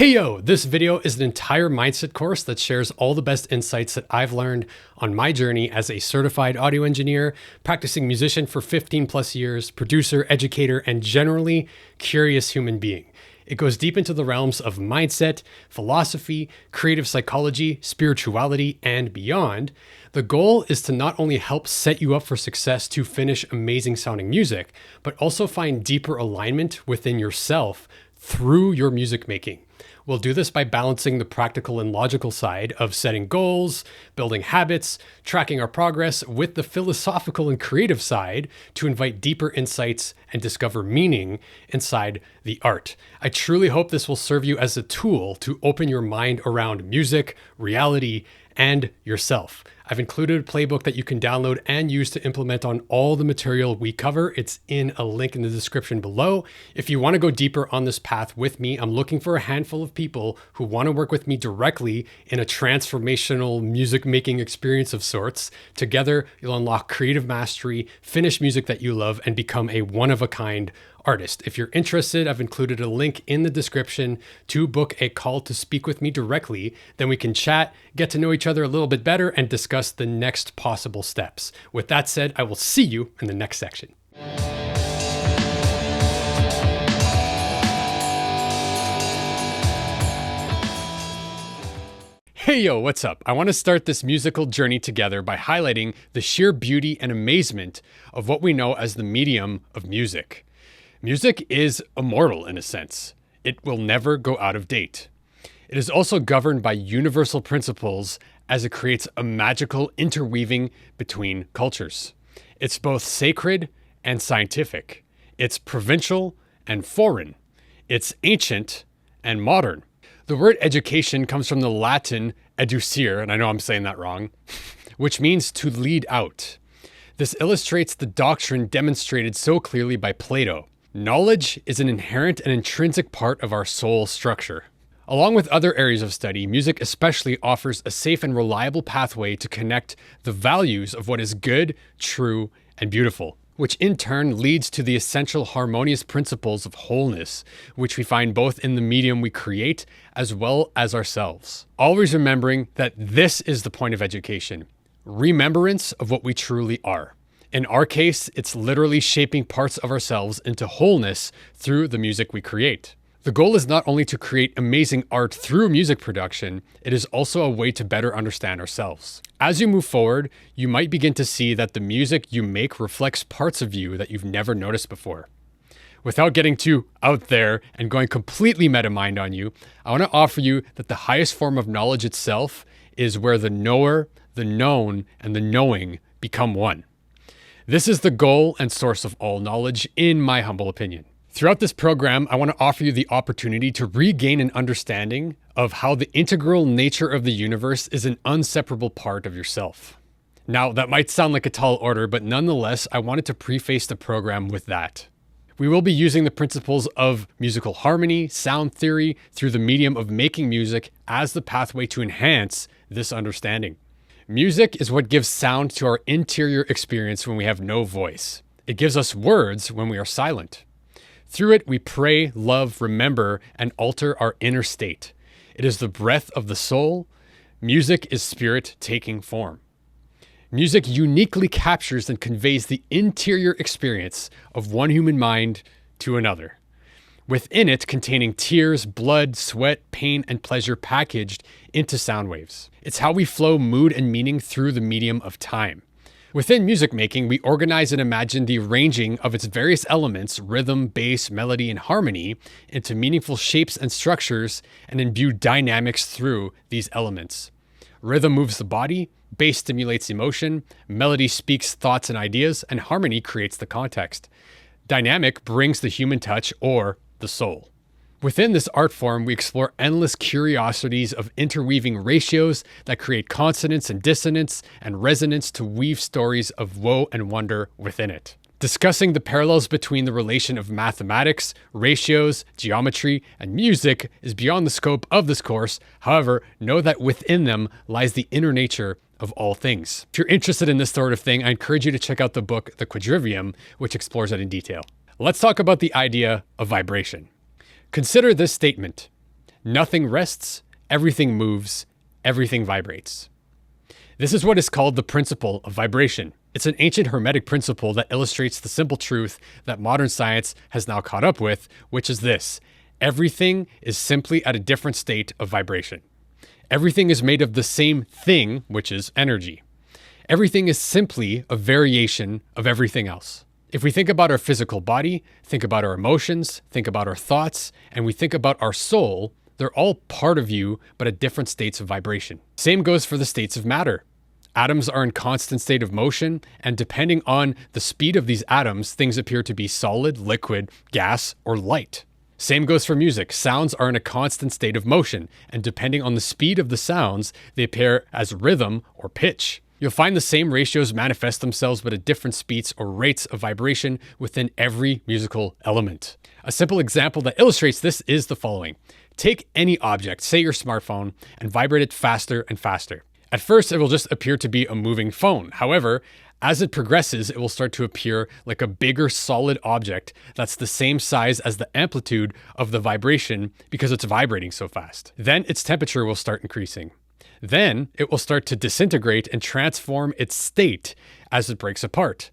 Hey yo, this video is an entire mindset course that shares all the best insights that I've learned on my journey as a certified audio engineer, practicing musician for 15 plus years, producer, educator, and generally curious human being. It goes deep into the realms of mindset, philosophy, creative psychology, spirituality, and beyond. The goal is to not only help set you up for success to finish amazing sounding music, but also find deeper alignment within yourself through your music making. We'll do this by balancing the practical and logical side of setting goals, building habits, tracking our progress with the philosophical and creative side to invite deeper insights and discover meaning inside the art. I truly hope this will serve you as a tool to open your mind around music, reality, and yourself. I've included a playbook that you can download and use to implement on all the material we cover. It's in a link in the description below. If you want to go deeper on this path with me, I'm looking for a handful of people who want to work with me directly in a transformational music making experience of sorts. Together, you'll unlock creative mastery, finish music that you love, and become a one-of-a-kind artist. If you're interested, I've included a link in the description to book a call to speak with me directly. Then we can chat, get to know each other a little bit better, and discuss the next possible steps. With that said, I will see you in the next section. Hey yo, what's up? I want to start this musical journey together by highlighting the sheer beauty and amazement of what we know as the medium of music. Music is immortal in a sense. It will never go out of date. It is also governed by universal principles as it creates a magical interweaving between cultures. It's both sacred and scientific. It's provincial and foreign. It's ancient and modern. The word education comes from the Latin educere, and I know I'm saying that wrong, which means to lead out. This illustrates the doctrine demonstrated so clearly by Plato. Knowledge is an inherent and intrinsic part of our soul structure. Along with other areas of study, music especially offers a safe and reliable pathway to connect the values of what is good, true, and beautiful, which in turn leads to the essential harmonious principles of wholeness, which we find both in the medium we create as well as ourselves. Always remembering that this is the point of education, remembrance of what we truly are. In our case, it's literally shaping parts of ourselves into wholeness through the music we create. The goal is not only to create amazing art through music production, it is also a way to better understand ourselves. As you move forward, you might begin to see that the music you make reflects parts of you that you've never noticed before. Without getting too out there and going completely meta-mind on you, I want to offer you that the highest form of knowledge itself is where the knower, the known, and the knowing become one. This is the goal and source of all knowledge, in my humble opinion. Throughout this program, I want to offer you the opportunity to regain an understanding of how the integral nature of the universe is an inseparable part of yourself. Now, that might sound like a tall order, but nonetheless, I wanted to preface the program with that. We will be using the principles of musical harmony, sound theory, through the medium of making music as the pathway to enhance this understanding. Music is what gives sound to our interior experience when we have no voice. It gives us words when we are silent. Through it, we pray, love, remember, and alter our inner state. It is the breath of the soul. Music is spirit taking form. Music uniquely captures and conveys the interior experience of one human mind to another, within it containing tears, blood, sweat, pain, and pleasure packaged into sound waves. It's how we flow mood and meaning through the medium of time. Within music making, we organize and imagine the arranging of its various elements, rhythm, bass, melody, and harmony, into meaningful shapes and structures, and imbue dynamics through these elements. Rhythm moves the body, bass stimulates emotion, melody speaks thoughts and ideas, and harmony creates the context. Dynamic brings the human touch or the soul. Within this art form, we explore endless curiosities of interweaving ratios that create consonance and dissonance and resonance to weave stories of woe and wonder within it. Discussing the parallels between the relation of mathematics, ratios, geometry, and music is beyond the scope of this course. However, know that within them lies the inner nature of all things. If you're interested in this sort of thing, I encourage you to check out the book, The Quadrivium, which explores it in detail. Let's talk about the idea of vibration. Consider this statement. Nothing rests, everything moves, everything vibrates. This is what is called the principle of vibration. It's an ancient Hermetic principle that illustrates the simple truth that modern science has now caught up with, which is this: everything is simply at a different state of vibration. Everything is made of the same thing, which is energy. Everything is simply a variation of everything else. If we think about our physical body, think about our emotions, think about our thoughts, and we think about our soul, they're all part of you, but at different states of vibration. Same goes for the states of matter. Atoms are in constant state of motion, and depending on the speed of these atoms, things appear to be solid, liquid, gas, or light. Same goes for music. Sounds are in a constant state of motion, and depending on the speed of the sounds, they appear as rhythm or pitch. You'll find the same ratios manifest themselves, but at different speeds or rates of vibration within every musical element. A simple example that illustrates this is the following. Take any object, say your smartphone, and vibrate it faster and faster. At first, it will just appear to be a moving phone. However, as it progresses, it will start to appear like a bigger solid object that's the same size as the amplitude of the vibration because it's vibrating so fast. Then its temperature will start increasing. Then it will start to disintegrate and transform its state as it breaks apart.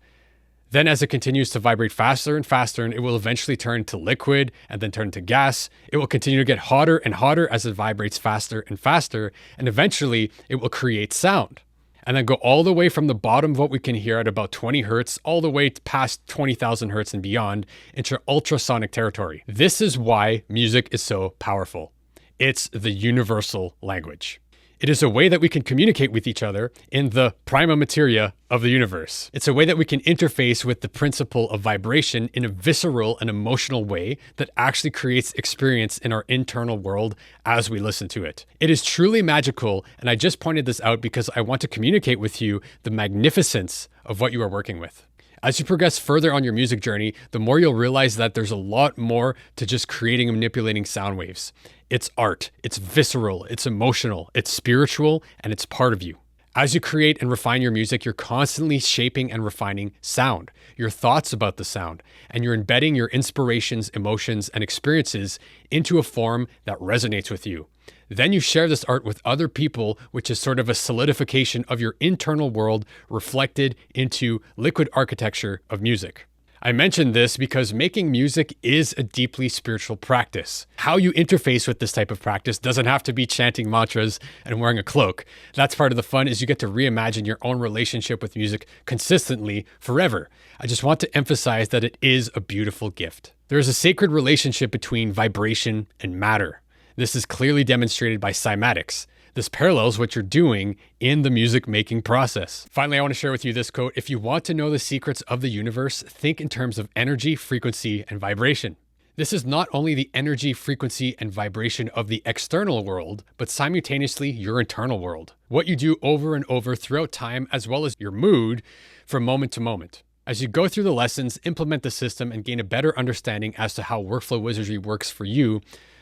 Then as it continues to vibrate faster and faster, and it will eventually turn to liquid and then turn to gas, it will continue to get hotter and hotter as it vibrates faster and faster, and eventually it will create sound. And then go all the way from the bottom of what we can hear at about 20 hertz, all the way past 20,000 hertz and beyond into ultrasonic territory. This is why music is so powerful. It's the universal language. It is a way that we can communicate with each other in the prima materia of the universe. It's a way that we can interface with the principle of vibration in a visceral and emotional way that actually creates experience in our internal world as we listen to it. It is truly magical, and I just pointed this out because I want to communicate with you the magnificence of what you are working with. As you progress further on your music journey, the more you'll realize that there's a lot more to just creating and manipulating sound waves. It's art, it's visceral, it's emotional, it's spiritual, and it's part of you. As you create and refine your music, you're constantly shaping and refining sound, your thoughts about the sound, and you're embedding your inspirations, emotions, and experiences into a form that resonates with you. Then you share this art with other people, which is sort of a solidification of your internal world reflected into liquid architecture of music. I mentioned this because making music is a deeply spiritual practice. How you interface with this type of practice doesn't have to be chanting mantras and wearing a cloak. That's part of the fun, is you get to reimagine your own relationship with music consistently forever. I just want to emphasize that it is a beautiful gift. There is a sacred relationship between vibration and matter. This is clearly demonstrated by cymatics. This parallels what you're doing in the music making process. Finally, I want to share with you this quote. If you want to know the secrets of the universe, think in terms of energy, frequency, and vibration. This is not only the energy, frequency, and vibration of the external world, but simultaneously your internal world. What you do over and over throughout time, as well as your mood from moment to moment. As you go through the lessons, implement the system, and gain a better understanding as to how workflow wizardry works for you,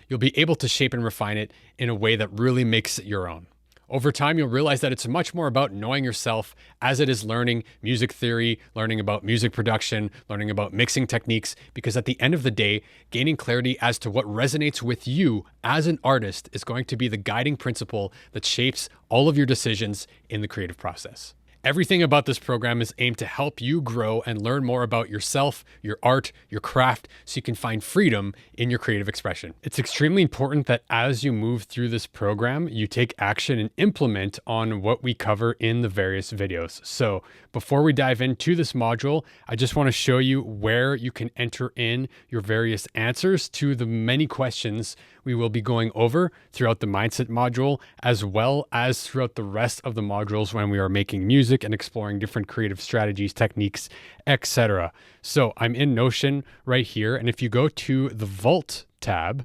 you'll be able to shape and refine it in a way that really makes it your own. Over time, you'll realize that it's much more about knowing yourself as it is learning music theory, learning about music production, learning about mixing techniques, because at the end of the day, gaining clarity as to what resonates with you as an artist is going to be the guiding principle that shapes all of your decisions in the creative process. Everything about this program is aimed to help you grow and learn more about yourself, your art, your craft, so you can find freedom in your creative expression. It's extremely important that as you move through this program, you take action and implement on what we cover in the various videos. So before we dive into this module, I just want to show you where you can enter in your various answers to the many questions we will be going over throughout the mindset module, as well as throughout the rest of the modules when we are making music and exploring different creative strategies, techniques, etc. So I'm in Notion right here. And if you go to the Vault tab,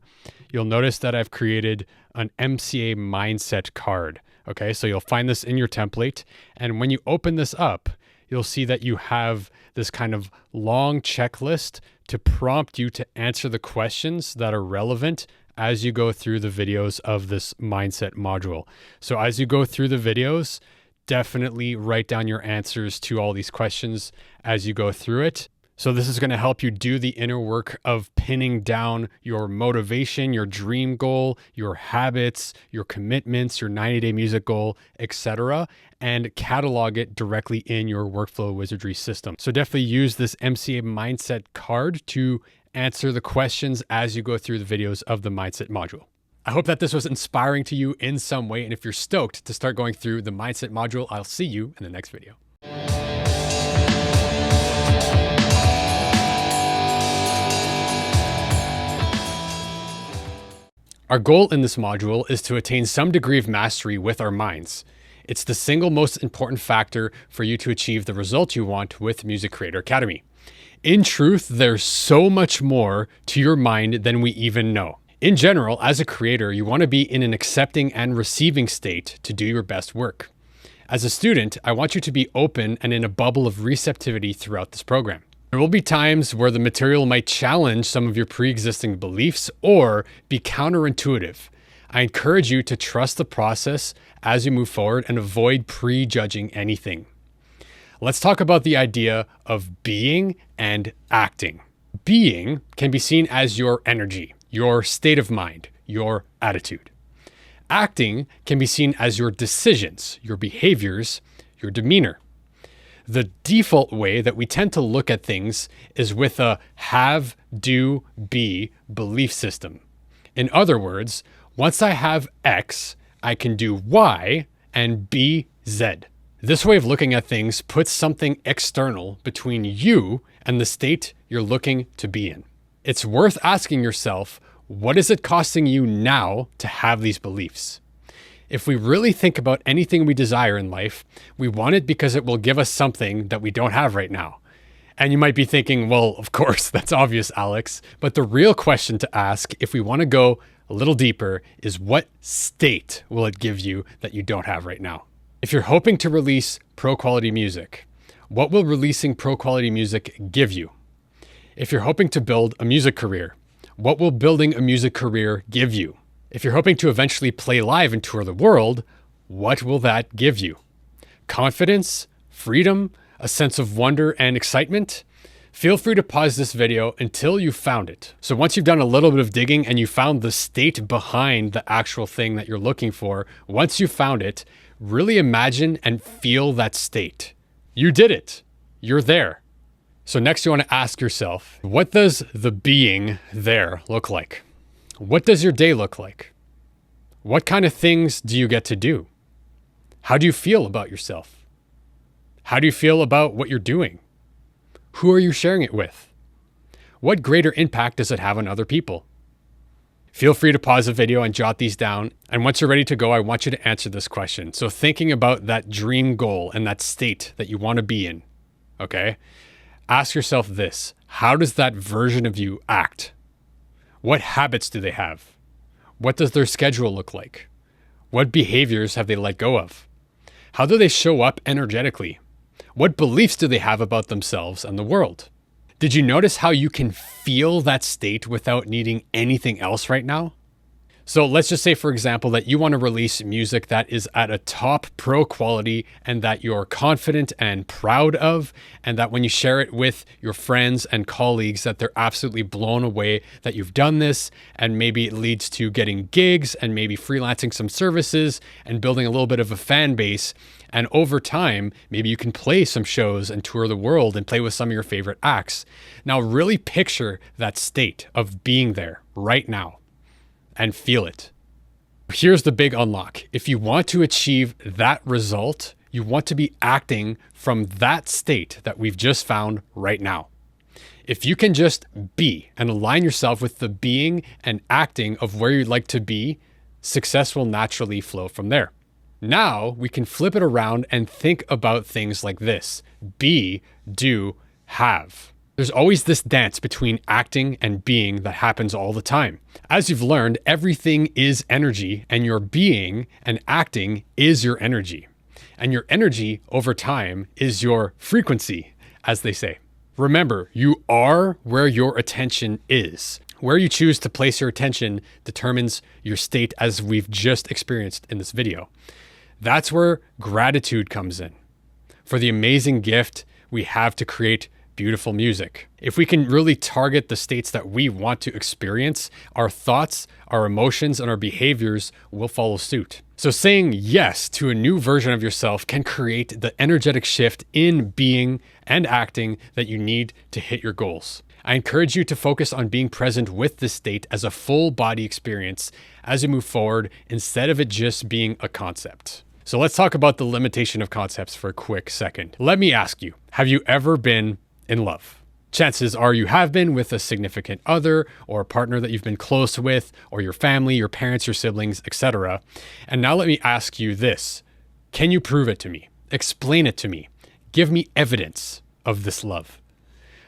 you'll notice that I've created an MCA mindset card. Okay, so you'll find this in your template. And when you open this up, you'll see that you have this kind of long checklist to prompt you to answer the questions that are relevant as you go through the videos of this mindset module. So as you go through the videos, definitely write down your answers to all these questions as you go through it, So this is going to help you do the inner work of pinning down your motivation, your dream goal, your habits, your commitments, your 90-day music goal, etc., and catalog it directly in your workflow wizardry system. So definitely use this MCA mindset card to answer the questions as you go through the videos of the mindset module. I hope that this was inspiring to you in some way. And if you're stoked to start going through the mindset module, I'll see you in the next video. Our goal in this module is to attain some degree of mastery with our minds. It's the single most important factor for you to achieve the result you want with Music Creator Academy. In truth, there's so much more to your mind than we even know. In general, as a creator, you want to be in an accepting and receiving state to do your best work. As a student, I want you to be open and in a bubble of receptivity throughout this program. There will be times where the material might challenge some of your pre-existing beliefs or be counterintuitive. I encourage you to trust the process as you move forward and avoid prejudging anything. Let's talk about the idea of being and acting. Being can be seen as your energy, your state of mind, your attitude. Acting can be seen as your decisions, your behaviors, your demeanor. The default way that we tend to look at things is with a have, do, be belief system. In other words, once I have X, I can do Y and be Z. This way of looking at things puts something external between you and the state you're looking to be in. It's worth asking yourself, what is it costing you now to have these beliefs? If we really think about anything we desire in life, we want it because it will give us something that we don't have right now. And you might be thinking, well, of course, that's obvious, Alex. But the real question to ask, if we want to go a little deeper, is what state will it give you that you don't have right now? If you're hoping to release pro quality music, what will releasing pro quality music give you? If you're hoping to build a music career, what will building a music career give you? If you're hoping to eventually play live and tour the world, what will that give you? Confidence, freedom, a sense of wonder and excitement? Feel free to pause this video until you've found it. So once you've done a little bit of digging and you found the state behind the actual thing that you're looking for, once you've found it, really imagine and feel that state. You did it. You're there. So next you want to ask yourself, what does the being there look like? What does your day look like? What kind of things do you get to do? How do you feel about yourself? How do you feel about what you're doing? Who are you sharing it with? What greater impact does it have on other people? Feel free to pause the video and jot these down. And once you're ready to go, I want you to answer this question. So thinking about that dream goal and that state that you want to be in, okay? Ask yourself this, how does that version of you act? What habits do they have? What does their schedule look like? What behaviors have they let go of? How do they show up energetically? What beliefs do they have about themselves and the world? Did you notice how you can feel that state without needing anything else right now? So let's just say, for example, that you want to release music that is at a top pro quality and that you're confident and proud of, and that when you share it with your friends and colleagues, that they're absolutely blown away that you've done this, and maybe it leads to getting gigs and maybe freelancing some services and building a little bit of a fan base. And over time, maybe you can play some shows and tour the world and play with some of your favorite acts. Now, really picture that state of being there right now and feel it. Here's the big unlock. If you want to achieve that result, you want to be acting from that state that we've just found right now. If you can just be and align yourself with the being and acting of where you'd like to be, success will naturally flow from there. Now we can flip it around and think about things like this: be, do, have. There's always this dance between acting and being that happens all the time. As you've learned, everything is energy, and your being and acting is your energy. And your energy over time is your frequency, as they say. Remember, you are where your attention is. Where you choose to place your attention determines your state, as we've just experienced in this video. That's where gratitude comes in, for the amazing gift we have to create beautiful music. If we can really target the states that we want to experience, our thoughts, our emotions, and our behaviors will follow suit. So saying yes to a new version of yourself can create the energetic shift in being and acting that you need to hit your goals. I encourage you to focus on being present with this state as a full body experience as you move forward, instead of it just being a concept. So let's talk about the limitation of concepts for a quick second. Let me ask you, have you ever been in love? Chances are you have been with a significant other or a partner that you've been close with, or your family, your parents, your siblings, etc. And now let me ask you this. Can you prove it to me? Explain it to me. Give me evidence of this love.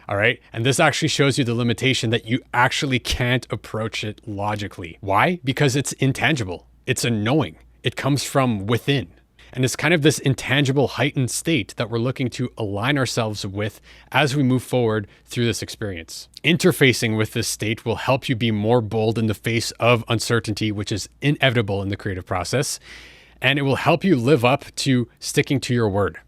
All right. And this actually shows you the limitation that you actually can't approach it logically. Why? Because it's intangible. It's a knowing. It comes from within. And it's kind of this intangible heightened state that we're looking to align ourselves with as we move forward through this experience. Interfacing with this state will help you be more bold in the face of uncertainty, which is inevitable in the creative process. And it will help you live up to sticking to your word,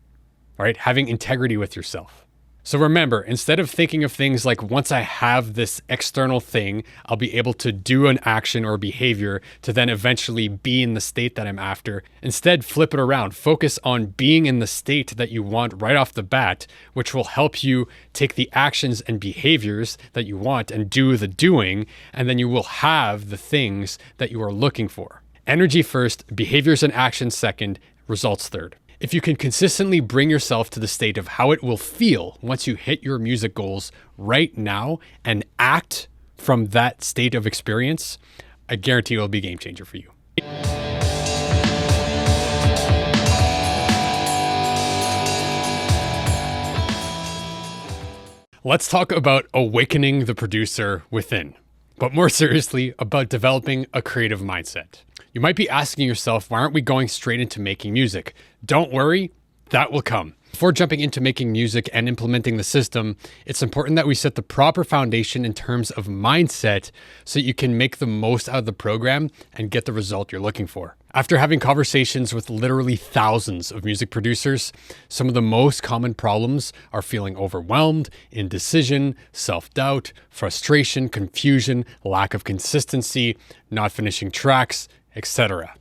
right? Having integrity with yourself. So remember, instead of thinking of things like, once I have this external thing, I'll be able to do an action or behavior to then eventually be in the state that I'm after. Instead, flip it around. Focus on being in the state that you want right off the bat, which will help you take the actions and behaviors that you want and do the doing, and then you will have the things that you are looking for. Energy first, behaviors and actions second, results third. If you can consistently bring yourself to the state of how it will feel once you hit your music goals right now and act from that state of experience, I guarantee it will be a game changer for you. Let's talk about awakening the producer within, but more seriously, about developing a creative mindset. You might be asking yourself, why aren't we going straight into making music? Don't worry, that will come. Before jumping into making music and implementing the system, it's important that we set the proper foundation in terms of mindset so that you can make the most out of the program and get the result you're looking for. After having conversations with literally thousands of music producers, some of the most common problems are feeling overwhelmed, indecision, self-doubt, frustration, confusion, lack of consistency, not finishing tracks, etc.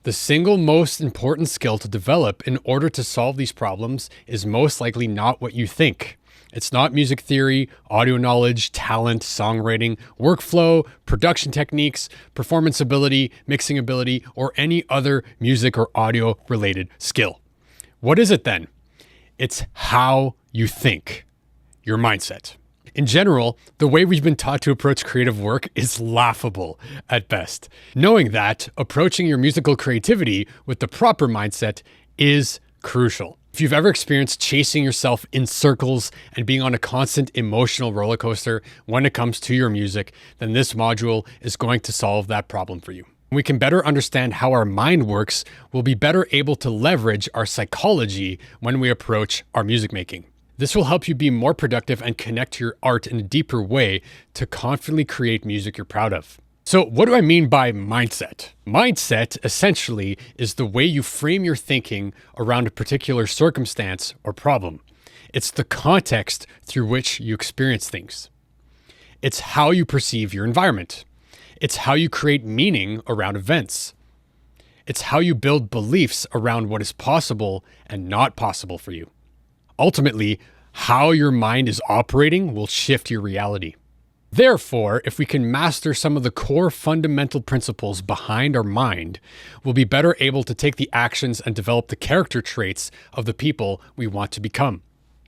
The single most important skill to develop in order to solve these problems is most likely not what you think. It's not music theory, audio knowledge, talent, songwriting, workflow, production techniques, performance ability, mixing ability, or any other music or audio related skill. What is it then? It's how you think, your mindset. In general, the way we've been taught to approach creative work is laughable at best. Knowing that, approaching your musical creativity with the proper mindset is crucial. If you've ever experienced chasing yourself in circles and being on a constant emotional roller coaster when it comes to your music, then this module is going to solve that problem for you. When we can better understand how our mind works, we'll be better able to leverage our psychology when we approach our music making. This will help you be more productive and connect to your art in a deeper way to confidently create music you're proud of. So what do I mean by mindset? Mindset essentially is the way you frame your thinking around a particular circumstance or problem. It's the context through which you experience things. It's how you perceive your environment. It's how you create meaning around events. It's how you build beliefs around what is possible and not possible for you. Ultimately, how your mind is operating will shift your reality. Therefore, if we can master some of the core fundamental principles behind our mind, we'll be better able to take the actions and develop the character traits of the people we want to become.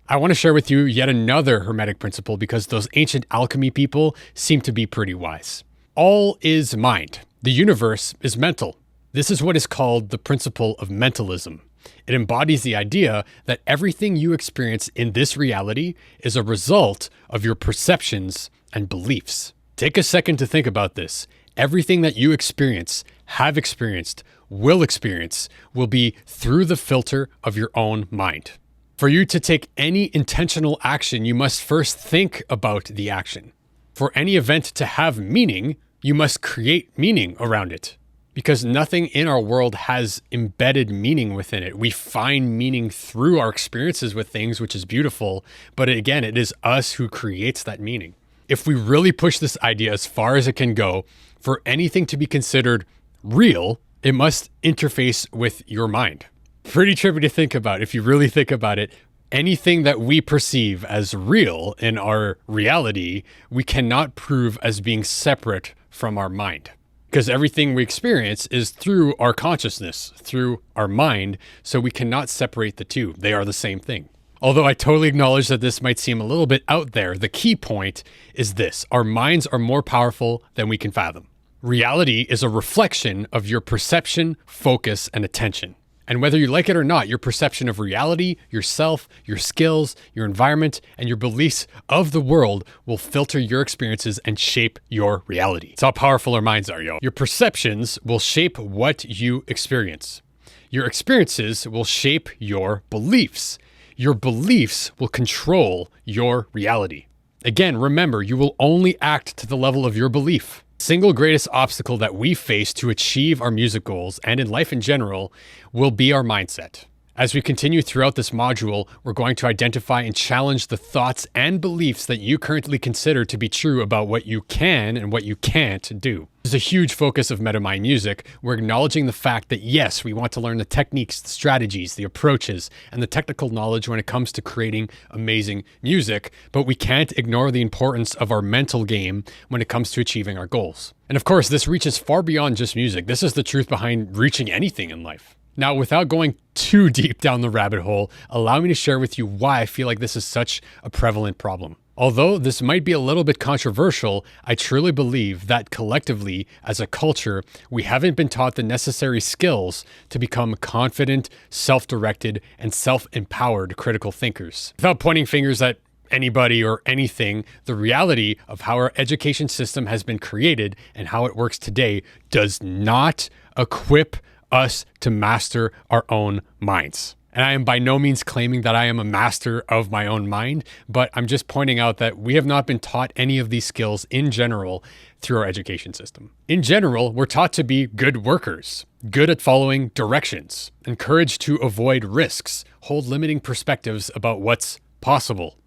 I want to share with you yet another Hermetic principle because those ancient alchemy people seem to be pretty wise. All is mind. The universe is mental. This is what is called the principle of mentalism. It embodies the idea that everything you experience in this reality is a result of your perceptions and beliefs. Take a second to think about this. Everything that you experience, have experienced, will experience, will be through the filter of your own mind. For you to take any intentional action, you must first think about the action. For any event to have meaning, you must create meaning around it. because nothing in our world has embedded meaning within it. We find meaning through our experiences with things, which is beautiful. But again, it is us who creates that meaning. If we really push this idea as far as it can go, for anything to be considered real, it must interface with your mind. Pretty trippy to think about. If you really think about it, anything that we perceive as real in our reality, we cannot prove as being separate from our mind. Because everything we experience is through our consciousness, through our mind, so we cannot separate the two. They are the same thing. Although I totally acknowledge that this might seem a little bit out there, the key point is this: our minds are more powerful than we can fathom. Reality is a reflection of your perception, focus, and attention. And whether you like it or not, your perception of reality, yourself, your skills, your environment, and your beliefs of the world will filter your experiences and shape your reality. It's how powerful our minds are, yo. Your perceptions will shape what you experience. Your experiences will shape your beliefs. Your beliefs will control your reality. Again, remember, you will only act to the level of your belief. Single greatest obstacle that we face to achieve our music goals and in life in general will be our mindset. As we continue throughout this module, we're going to identify and challenge the thoughts and beliefs that you currently consider to be true about what you can and what you can't do. This is a huge focus of MetaMind Music. We're acknowledging the fact that yes, we want to learn the techniques, the strategies, the approaches, and the technical knowledge when it comes to creating amazing music, but we can't ignore the importance of our mental game when it comes to achieving our goals. And of course, this reaches far beyond just music. This is the truth behind reaching anything in life. Now, without going too deep down the rabbit hole, allow me to share with you why I feel like this is such a prevalent problem. Although this might be a little bit controversial, I truly believe that collectively, as a culture, we haven't been taught the necessary skills to become confident, self-directed, and self-empowered critical thinkers. Without pointing fingers at anybody or anything, the reality of how our education system has been created and how it works today does not equip us to master our own minds. And I am by no means claiming that I am a master of my own mind, but I'm just pointing out that we have not been taught any of these skills in general through our education system. In general, we're taught to be good workers, good at following directions, encouraged to avoid risks, hold limiting perspectives about what's possible,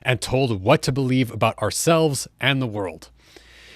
and told what to believe about ourselves and the world.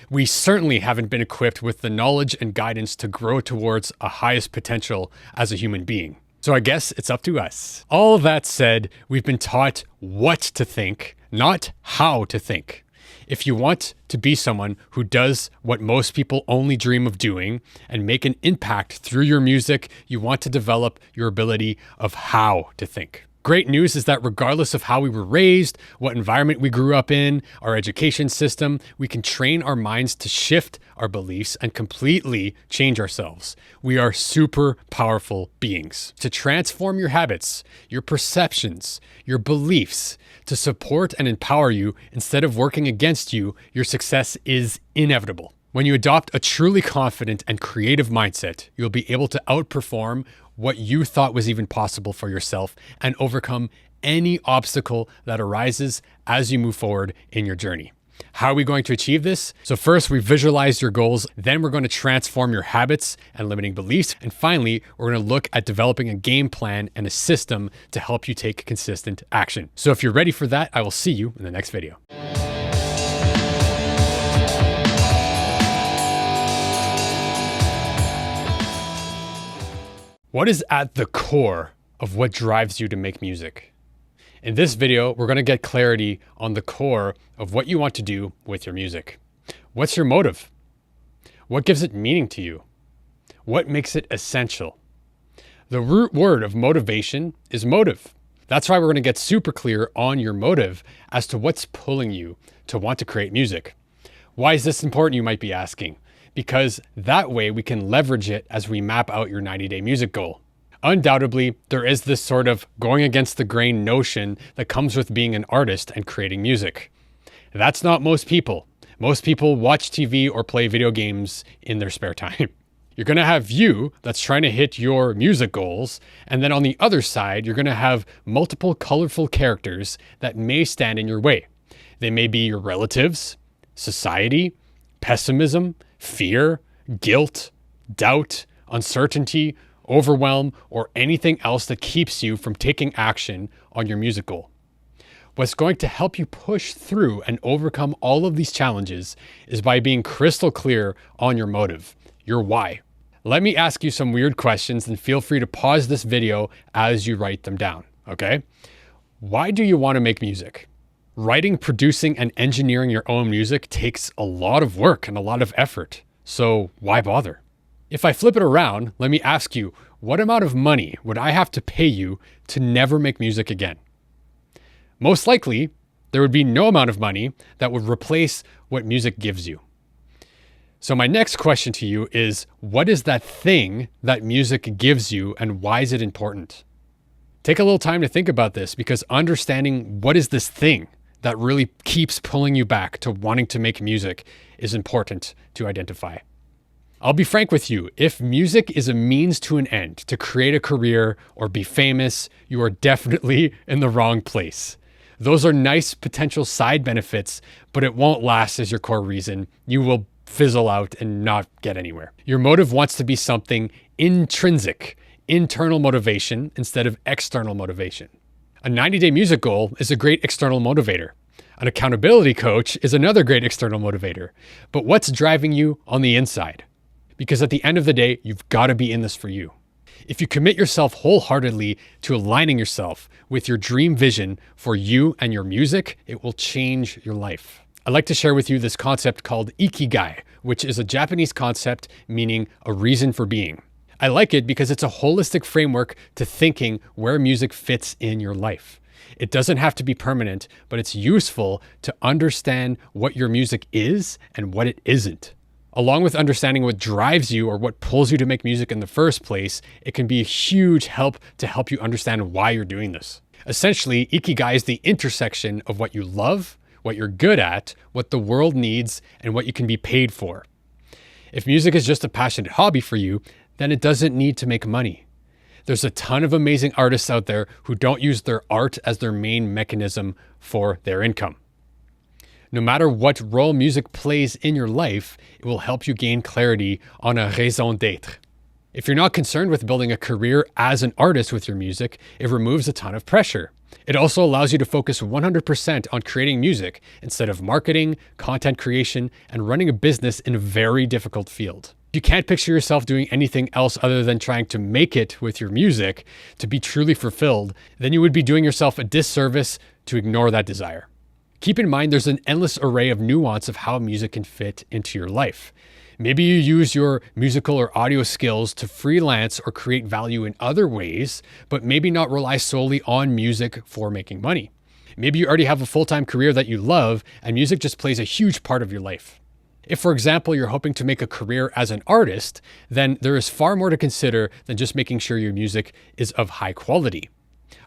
We certainly haven't been equipped with the knowledge and guidance to grow towards a highest potential as a human being. So I guess it's up to us. All that said, we've been taught what to think, not how to think. If you want to be someone who does what most people only dream of doing and make an impact through your music, you want to develop your ability of how to think. Great news is that regardless of how we were raised, what environment we grew up in, our education system, we can train our minds to shift our beliefs and completely change ourselves. We are super powerful beings. To transform your habits, your perceptions, your beliefs, to support and empower you instead of working against you, your success is inevitable. When you adopt a truly confident and creative mindset, you'll be able to outperform what you thought was even possible for yourself and overcome any obstacle that arises as you move forward in your journey. How are we going to achieve this? So first, we visualize your goals. Then we're going to transform your habits and limiting beliefs. And finally, we're going to look at developing a game plan and a system to help you take consistent action. So if you're ready for that, I will see you in the next video. What is at the core of what drives you to make music? In this video, we're going to get clarity on the core of what you want to do with your music. What's your motive? What gives it meaning to you? What makes it essential? The root word of motivation is motive. That's why we're going to get super clear on your motive as to what's pulling you to want to create music. Why is this important, you might be asking? Because that way we can leverage it as we map out your 90-day music goal. Undoubtedly, there is this sort of going against the grain notion that comes with being an artist and creating music. That's not most people. Most people watch TV or play video games in their spare time. You're going to have you that's trying to hit your music goals. And then on the other side, you're going to have multiple colorful characters that may stand in your way. They may be your relatives, society, pessimism, fear, guilt, doubt, uncertainty, overwhelm, or anything else that keeps you from taking action on your music goal. What's going to help you push through and overcome all of these challenges is by being crystal clear on your motive, your why. Let me ask you some weird questions and feel free to pause this video as you write them down, okay? Why do you want to make music? Writing, producing, and engineering your own music takes a lot of work and a lot of effort. So why bother? If I flip it around, let me ask you, what amount of money would I have to pay you to never make music again? Most likely, there would be no amount of money that would replace what music gives you. So my next question to you is, what is that thing that music gives you and why is it important? Take a little time to think about this, because understanding what is this thing that really keeps pulling you back to wanting to make music is important to identify. I'll be frank with you, if music is a means to an end to create a career or be famous, you are definitely in the wrong place. Those are nice potential side benefits, but it won't last as your core reason. You will fizzle out and not get anywhere. Your motive wants to be something intrinsic, internal motivation instead of external motivation. A 90-day music goal is a great external motivator. An accountability coach is another great external motivator. But what's driving you on the inside? Because at the end of the day, you've got to be in this for you. If you commit yourself wholeheartedly to aligning yourself with your dream vision for you and your music, it will change your life. I'd like to share with you this concept called ikigai, which is a Japanese concept meaning a reason for being. I like it because it's a holistic framework to thinking where music fits in your life. It doesn't have to be permanent, but it's useful to understand what your music is and what it isn't. Along with understanding what drives you or what pulls you to make music in the first place, it can be a huge help to help you understand why you're doing this. Essentially, ikigai is the intersection of what you love, what you're good at, what the world needs, and what you can be paid for. If music is just a passionate hobby for you, then it doesn't need to make money. There's a ton of amazing artists out there who don't use their art as their main mechanism for their income. No matter what role music plays in your life, it will help you gain clarity on a raison d'être. If you're not concerned with building a career as an artist with your music, it removes a ton of pressure. It also allows you to focus 100% on creating music instead of marketing, content creation, and running a business in a very difficult field. If you can't picture yourself doing anything else other than trying to make it with your music to be truly fulfilled, then you would be doing yourself a disservice to ignore that desire. Keep in mind, there's an endless array of nuance of how music can fit into your life. Maybe you use your musical or audio skills to freelance or create value in other ways, but maybe not rely solely on music for making money. Maybe you already have a full-time career that you love and music just plays a huge part of your life. If, for example, you're hoping to make a career as an artist, then there is far more to consider than just making sure your music is of high quality.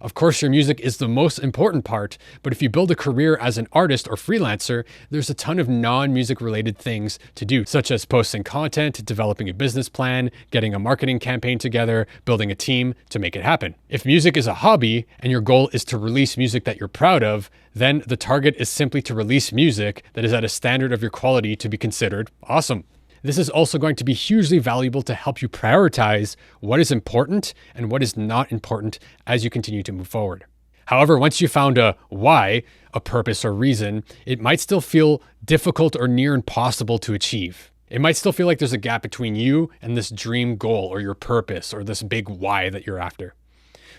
Of course, your music is the most important part, but if you build a career as an artist or freelancer, there's a ton of non-music related things to do, such as posting content, developing a business plan, getting a marketing campaign together, building a team to make it happen. If music is a hobby and your goal is to release music that you're proud of, then the target is simply to release music that is at a standard of your quality to be considered awesome. This is also going to be hugely valuable to help you prioritize what is important and what is not important as you continue to move forward. However, once you found a why, a purpose or reason, it might still feel difficult or near impossible to achieve. It might still feel like there's a gap between you and this dream goal or your purpose or this big why that you're after.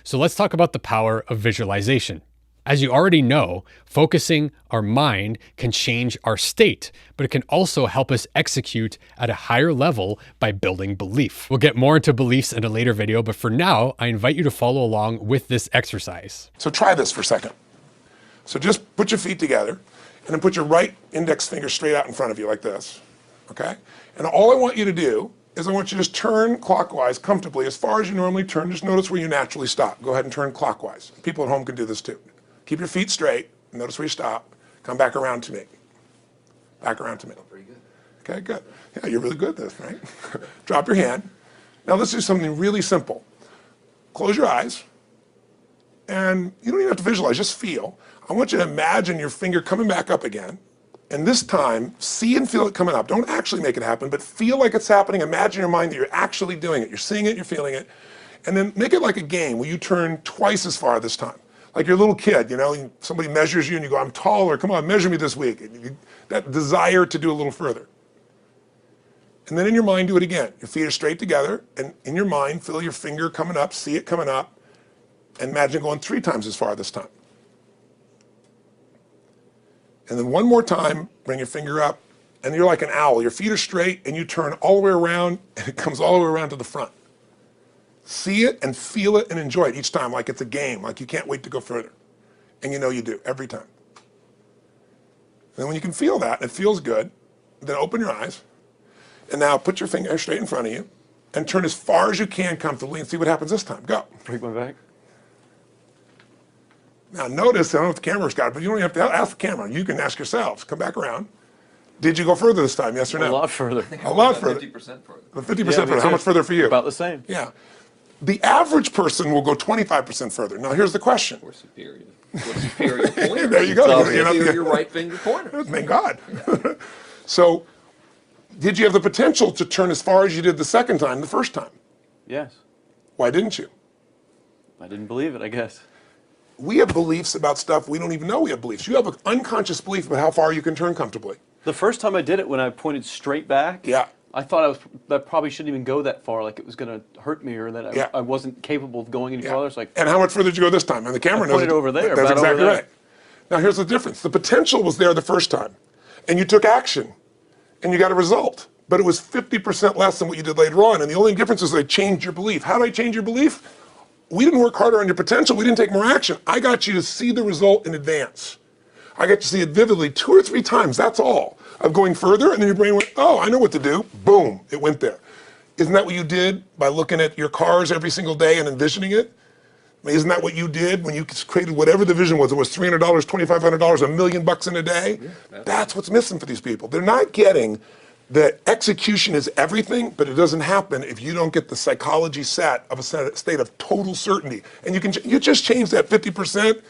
So let's talk about the power of visualization. As you already know, focusing our mind can change our state, but it can also help us execute at a higher level by building belief. We'll get more into beliefs in a later video, but for now, I invite you to follow along with this exercise. So try this for a second. So just put your feet together and then put your right index finger straight out in front of you like this, okay? And all I want you to do is I want you to just turn clockwise comfortably as far as you normally turn. Just notice where you naturally stop. Go ahead and turn clockwise. People at home can do this too. Keep your feet straight. Notice where you stop. Come back around to me. Back around to me. Pretty good. Okay, good. Yeah, you're really good at this, right? Drop your hand. Now let's do something really simple. Close your eyes. And you don't even have to visualize, just feel. I want you to imagine your finger coming back up again. And this time, see and feel it coming up. Don't actually make it happen, but feel like it's happening. Imagine in your mind that you're actually doing it. You're seeing it, you're feeling it. And then make it like a game where you turn twice as far this time. Like you're a little kid, you know, somebody measures you and you go, I'm taller, come on, measure me this week. That desire to do a little further. And then in your mind, do it again. Your feet are straight together, and in your mind, feel your finger coming up, see it coming up, and imagine going 3 times as far this time. And then one more time, bring your finger up, and you're like an owl. Your feet are straight, and you turn all the way around, and it comes all the way around to the front. See it and feel it and enjoy it each time, like it's a game, like you can't wait to go further. And you know you do, every time. And then when you can feel that, and it feels good, then open your eyes, and now put your finger straight in front of you, and turn as far as you can comfortably, and see what happens this time. Go. Break my back. Now notice, I don't know if the camera's got it, but you don't even have to ask the camera. You can ask yourselves. Come back around. Did you go further this time, yes or no? A lot further. A lot further. 50% further. 50% further. How much further for you? About the same. Yeah. The average person will go 25% further. Now here's the question. Or superior. Or superior pointer. There you go. So You know, your right finger pointer. Thank God. So, did you have the potential to turn as far as you did the second time, the first time? Yes. Why didn't you? I didn't believe it, I guess. We have beliefs about stuff we don't even know we have beliefs. You have an unconscious belief about how far you can turn comfortably. The first time I did it, when I pointed straight back, Yeah. I thought that probably shouldn't even go that far, like it was going to hurt me, or that I wasn't capable of going any farther. It's like, And how much further did you go this time? And the camera knows pointed over there, That's about over exactly there. right. Now here's the difference. The potential was there the first time, and you took action, and you got a result. But it was 50% less than what you did later on. And the only difference is they changed your belief. How did I change your belief? We didn't work harder on your potential. We didn't take more action. I got you to see the result in advance. I got you to see it vividly 2 or 3 times. That's all. Of going further, and then your brain went, oh, I know what to do. Boom, it went there. Isn't that what you did by looking at your cars every single day and envisioning it? I mean, isn't that what you did when you created whatever the vision was? It was $300, $2,500, $1 million in a day? Yeah, that's what's missing for these people. They're not getting that execution is everything, but it doesn't happen if you don't get the psychology set of a state of total certainty. And you just change that 50%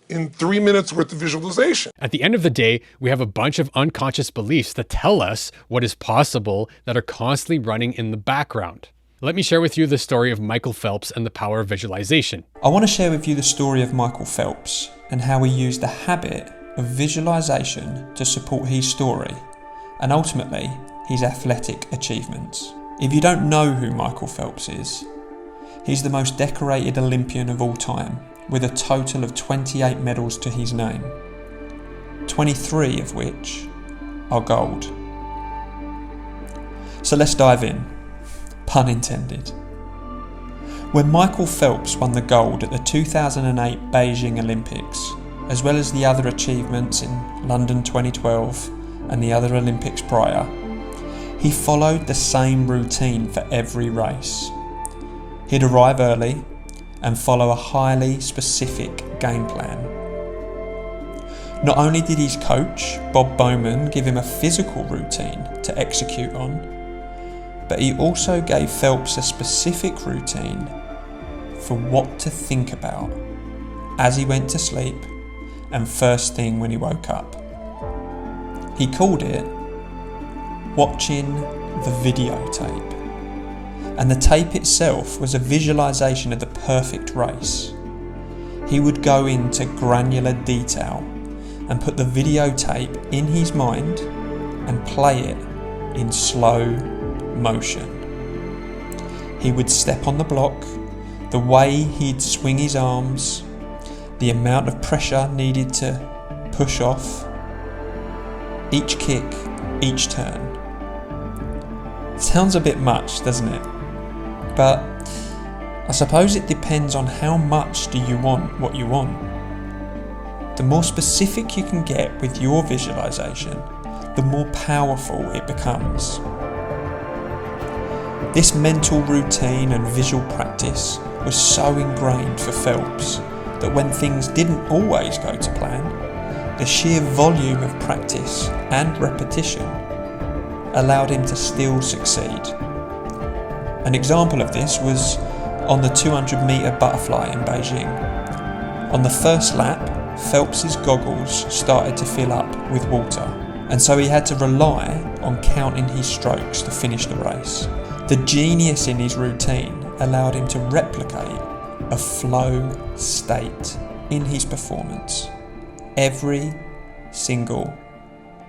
in 3 minutes worth of visualization. At the end of the day, we have a bunch of unconscious beliefs that tell us what is possible that are constantly running in the background. Let me share with you the story of Michael Phelps and the power of visualization. I want to share with you the story of Michael Phelps and how he used the habit of visualization to support his story and ultimately his athletic achievements. If you don't know who Michael Phelps is, he's the most decorated Olympian of all time, with a total of 28 medals to his name, 23 of which are gold. So let's dive in, pun intended. When Michael Phelps won the gold at the 2008 Beijing Olympics, as well as the other achievements in London 2012 and the other Olympics prior, he followed the same routine for every race. He'd arrive early and follow a highly specific game plan. Not only did his coach, Bob Bowman, give him a physical routine to execute on, but he also gave Phelps a specific routine for what to think about as he went to sleep and first thing when he woke up. He called it watching the videotape. And the tape itself was a visualization of the perfect race. He would go into granular detail and put the videotape in his mind and play it in slow motion. He would step on the block, the way he'd swing his arms, the amount of pressure needed to push off, each kick, each turn. Sounds a bit much, doesn't it? But I suppose it depends on how much do you want what you want. The more specific you can get with your visualization, the more powerful it becomes. This mental routine and visual practice was so ingrained for Phelps that when things didn't always go to plan, the sheer volume of practice and repetition allowed him to still succeed. An example of this was on the 200-metre butterfly in Beijing. On the first lap, Phelps's goggles started to fill up with water, and so he had to rely on counting his strokes to finish the race. The genius in his routine allowed him to replicate a flow state in his performance every single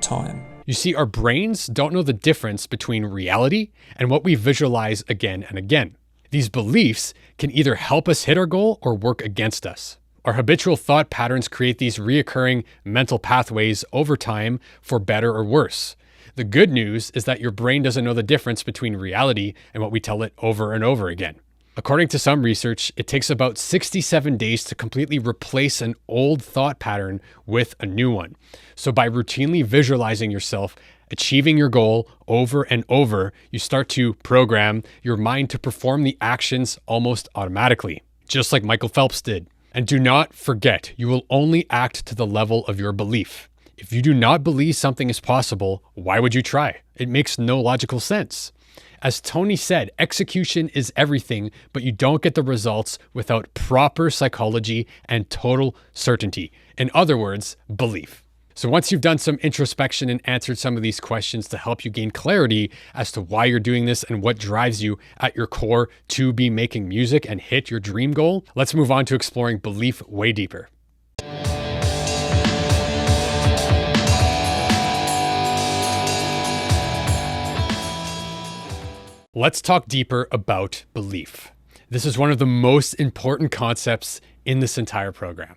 time. You see, our brains don't know the difference between reality and what we visualize again and again. These beliefs can either help us hit our goal or work against us. Our habitual thought patterns create these reoccurring mental pathways over time for better or worse. The good news is that your brain doesn't know the difference between reality and what we tell it over and over again. According to some research, it takes about 67 days to completely replace an old thought pattern with a new one. So by routinely visualizing yourself achieving your goal over and over, you start to program your mind to perform the actions almost automatically, just like Michael Phelps did. And do not forget, you will only act to the level of your belief. If you do not believe something is possible, why would you try? It makes no logical sense. As Tony said, execution is everything, but you don't get the results without proper psychology and total certainty. In other words, belief. So once you've done some introspection and answered some of these questions to help you gain clarity as to why you're doing this and what drives you at your core to be making music and hit your dream goal, let's move on to exploring belief way deeper. Let's talk deeper about belief. This is one of the most important concepts in this entire program.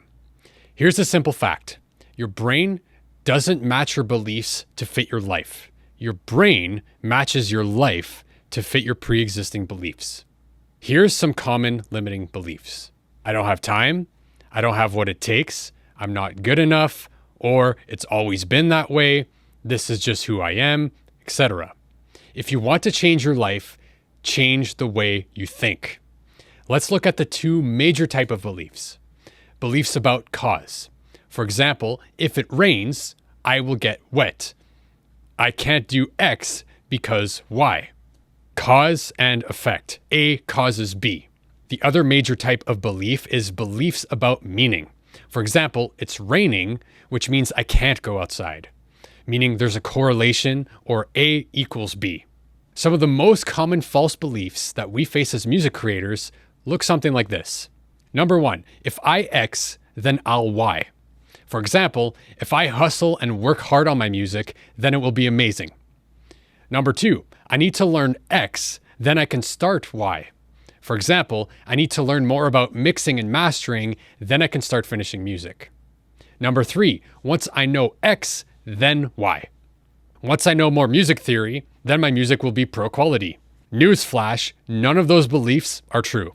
Here's a simple fact. Your brain doesn't match your beliefs to fit your life. Your brain matches your life to fit your pre-existing beliefs. Here's some common limiting beliefs. I don't have time. I don't have what it takes. I'm not good enough, or it's always been that way. This is just who I am, etc. If you want to change your life, change the way you think. Let's look at the two major types of beliefs. Beliefs about cause. For example, if it rains, I will get wet. I can't do X because Y. Cause and effect. A causes B. The other major type of belief is beliefs about meaning. For example, it's raining, which means I can't go outside, meaning there's a correlation or A equals B. Some of the most common false beliefs that we face as music creators look something like this. Number one, if I X, then I'll Y. For example, if I hustle and work hard on my music, then it will be amazing. Number two, I need to learn X, then I can start Y. For example, I need to learn more about mixing and mastering, then I can start finishing music. Number three, once I know X, then Y. Once I know more music theory, then my music will be pro quality. Newsflash, none of those beliefs are true.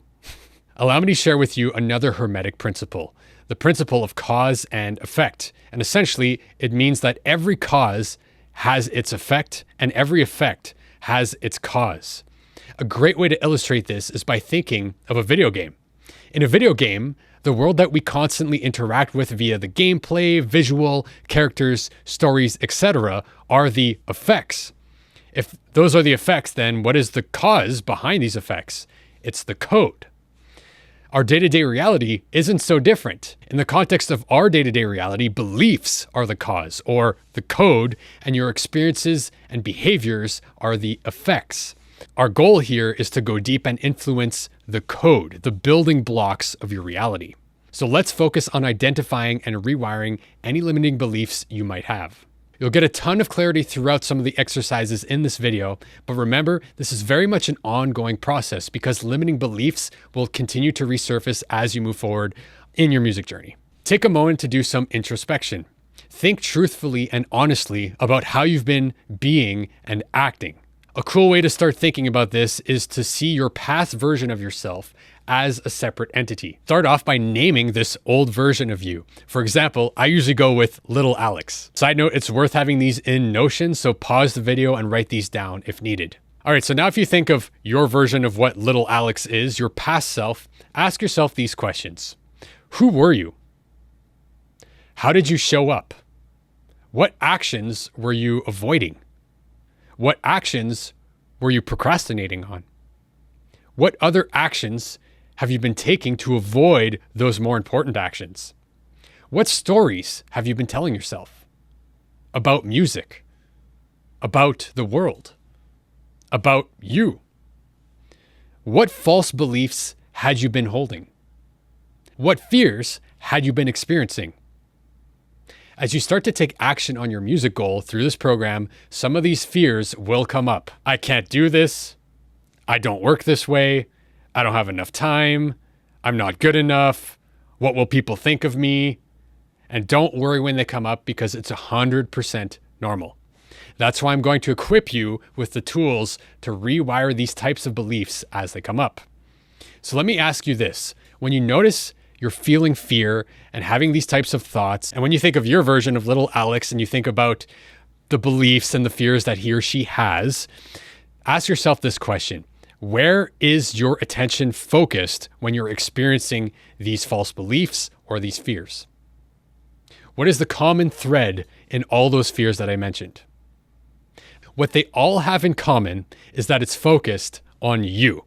Allow me to share with you another Hermetic principle, the principle of cause and effect. And essentially, it means that every cause has its effect and every effect has its cause. A great way to illustrate this is by thinking of a video game. In a video game, the world that we constantly interact with via the gameplay, visual, characters, stories, etc. are the effects. If those are the effects, then what is the cause behind these effects? It's the code. Our day-to-day reality isn't so different. In the context of our day-to-day reality, beliefs are the cause or the code, and your experiences and behaviors are the effects. Our goal here is to go deep and influence the code, the building blocks of your reality. So let's focus on identifying and rewiring any limiting beliefs you might have. You'll get a ton of clarity throughout some of the exercises in this video, but remember, this is very much an ongoing process because limiting beliefs will continue to resurface as you move forward in your music journey. Take a moment to do some introspection. Think truthfully and honestly about how you've been being and acting. A cool way to start thinking about this is to see your past version of yourself as a separate entity. Start off by naming this old version of you. For example, I usually go with Little Alex. Side note, it's worth having these in Notion, so pause the video and write these down if needed. All right, so now if you think of your version of what Little Alex is, your past self, ask yourself these questions. Who were you? How did you show up? What actions were you avoiding? What actions were you procrastinating on? What other actions have you been taking to avoid those more important actions? What stories have you been telling yourself? about music, about the world, about you? What false beliefs had you been holding? What fears had you been experiencing? As you start to take action on your music goal through this program, some of these fears will come up. I can't do this. I don't work this way. I don't have enough time. I'm not good enough. What will people think of me? And don't worry when they come up, because it's 100% normal. That's why I'm going to equip you with the tools to rewire these types of beliefs as they come up. So let me ask you this. When you notice you're feeling fear and having these types of thoughts, and when you think of your version of little Alex and you think about the beliefs and the fears that he or she has, ask yourself this question. Where is your attention focused when you're experiencing these false beliefs or these fears? What is the common thread in all those fears that I mentioned? What they all have in common is that it's focused on you.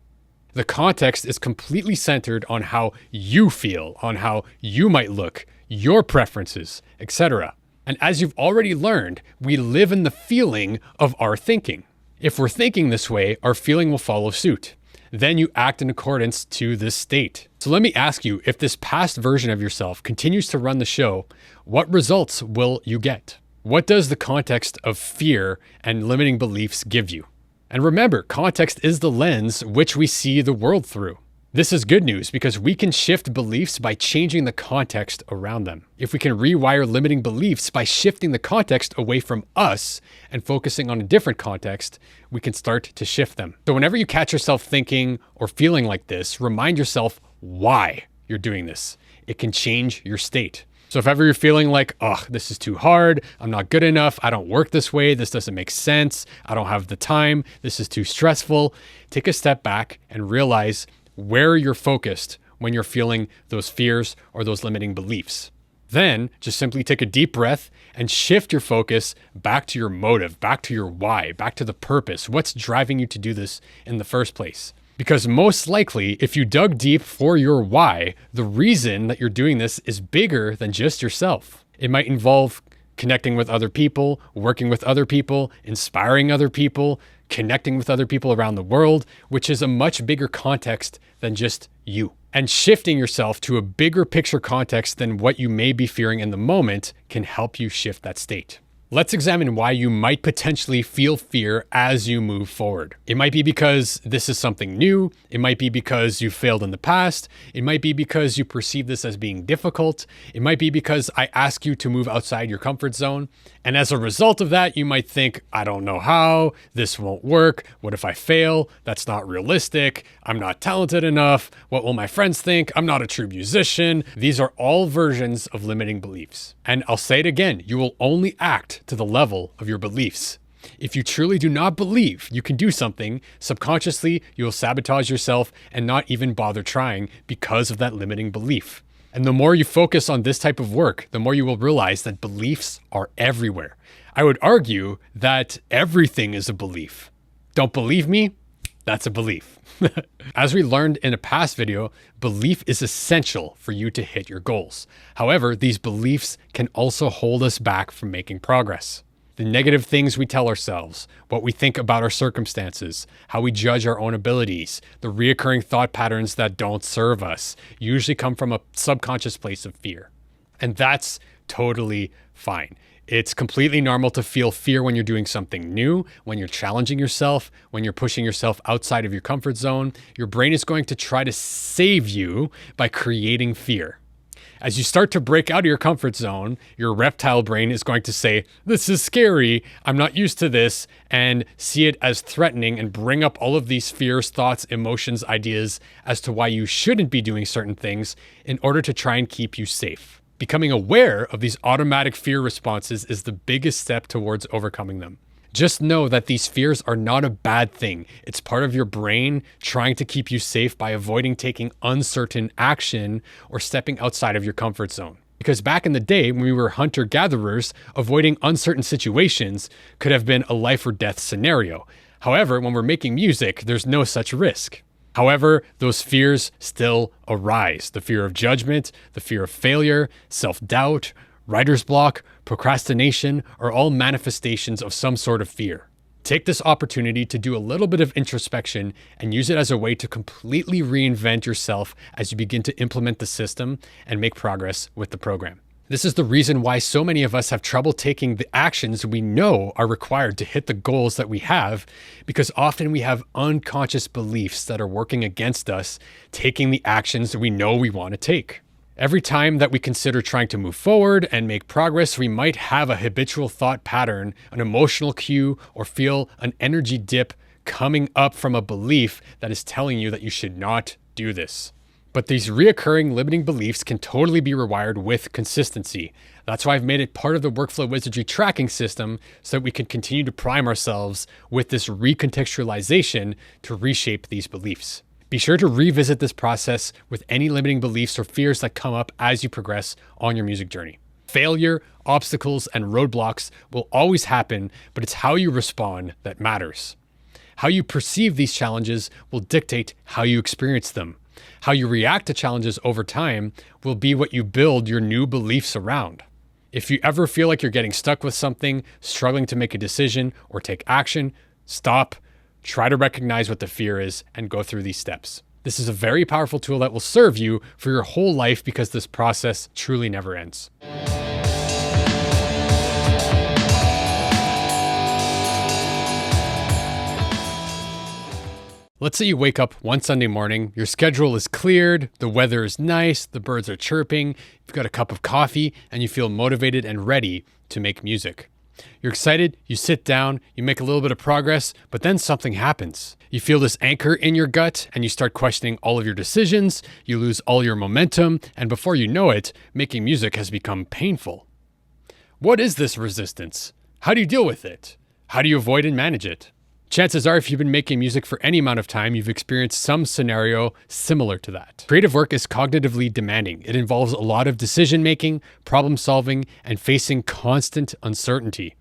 The context is completely centered on how you feel, on how you might look, your preferences, etc. And as you've already learned, we live in the feeling of our thinking. If we're thinking this way, our feeling will follow suit. Then you act in accordance to this state. So let me ask you, if this past version of yourself continues to run the show, what results will you get? What does the context of fear and limiting beliefs give you? And remember, context is the lens which we see the world through. This is good news because we can shift beliefs by changing the context around them. If we can rewire limiting beliefs by shifting the context away from us and focusing on a different context, we can start to shift them. So whenever you catch yourself thinking or feeling like this, remind yourself why you're doing this. It can change your state. So if ever you're feeling like, oh, this is too hard, I'm not good enough, I don't work this way, this doesn't make sense, I don't have the time, this is too stressful, take a step back and realize where you're focused when you're feeling those fears or those limiting beliefs. Then just simply take a deep breath and shift your focus back to your motive, back to your why, back to the purpose. What's driving you to do this in the first place? Because most likely, if you dug deep for your why, the reason that you're doing this is bigger than just yourself. It might involve connecting with other people, working with other people, inspiring other people, connecting with other people around the world, which is a much bigger context than just you. And shifting yourself to a bigger picture context than what you may be fearing in the moment can help you shift that state. Let's examine why you might potentially feel fear as you move forward. It might be because this is something new. It might be because you failed in the past. It might be because you perceive this as being difficult. It might be because I ask you to move outside your comfort zone. And as a result of that, you might think, I don't know how, this won't work. What if I fail? That's not realistic. I'm not talented enough. What will my friends think? I'm not a true musician. These are all versions of limiting beliefs. And I'll say it again, you will only act to the level of your beliefs. If you truly do not believe you can do something, subconsciously you will sabotage yourself and not even bother trying because of that limiting belief. And the more you focus on this type of work, the more you will realize that beliefs are everywhere. I would argue that everything is a belief. Don't believe me? That's a belief. As we learned in a past video, belief is essential for you to hit your goals. However, these beliefs can also hold us back from making progress. The negative things we tell ourselves, what we think about our circumstances, how we judge our own abilities, the reoccurring thought patterns that don't serve us, usually come from a subconscious place of fear. And that's totally fine. It's completely normal to feel fear when you're doing something new, when you're challenging yourself, when you're pushing yourself outside of your comfort zone. Your brain is going to try to save you by creating fear. As you start to break out of your comfort zone, your reptile brain is going to say, this is scary, I'm not used to this, and see it as threatening and bring up all of these fears, thoughts, emotions, ideas as to why you shouldn't be doing certain things in order to try and keep you safe. Becoming aware of these automatic fear responses is the biggest step towards overcoming them. Just know that these fears are not a bad thing. It's part of your brain trying to keep you safe by avoiding taking uncertain action or stepping outside of your comfort zone. Because back in the day when we were hunter-gatherers, avoiding uncertain situations could have been a life or death scenario. However, when we're making music, there's no such risk. However, those fears still arise. The fear of judgment, the fear of failure, self-doubt, writer's block, procrastination are all manifestations of some sort of fear. Take this opportunity to do a little bit of introspection and use it as a way to completely reinvent yourself as you begin to implement the system and make progress with the program. This is the reason why so many of us have trouble taking the actions we know are required to hit the goals that we have, because often we have unconscious beliefs that are working against us taking the actions that we know we want to take. Every time that we consider trying to move forward and make progress, we might have a habitual thought pattern, an emotional cue, or feel an energy dip coming up from a belief that is telling you that you should not do this. But these reoccurring limiting beliefs can totally be rewired with consistency. That's why I've made it part of the Workflow Wizardry tracking system, so that we can continue to prime ourselves with this recontextualization to reshape these beliefs. Be sure to revisit this process with any limiting beliefs or fears that come up as you progress on your music journey. Failure, obstacles, and roadblocks will always happen, but it's how you respond that matters. How you perceive these challenges will dictate how you experience them. How you react to challenges over time will be what you build your new beliefs around. If you ever feel like you're getting stuck with something, struggling to make a decision or take action, stop. Try to recognize what the fear is and go through these steps. This is a very powerful tool that will serve you for your whole life, because this process truly never ends. Let's say you wake up one Sunday morning, your schedule is cleared, the weather is nice, the birds are chirping, you've got a cup of coffee, and you feel motivated and ready to make music. You're excited, you sit down, you make a little bit of progress, but then something happens. You feel this anchor in your gut and you start questioning all of your decisions, you lose all your momentum, and before you know it, making music has become painful. What is this resistance? How do you deal with it? How do you avoid and manage it? Chances are, if you've been making music for any amount of time, you've experienced some scenario similar to that. Creative work is cognitively demanding. It involves a lot of decision making, problem solving, and facing constant uncertainty.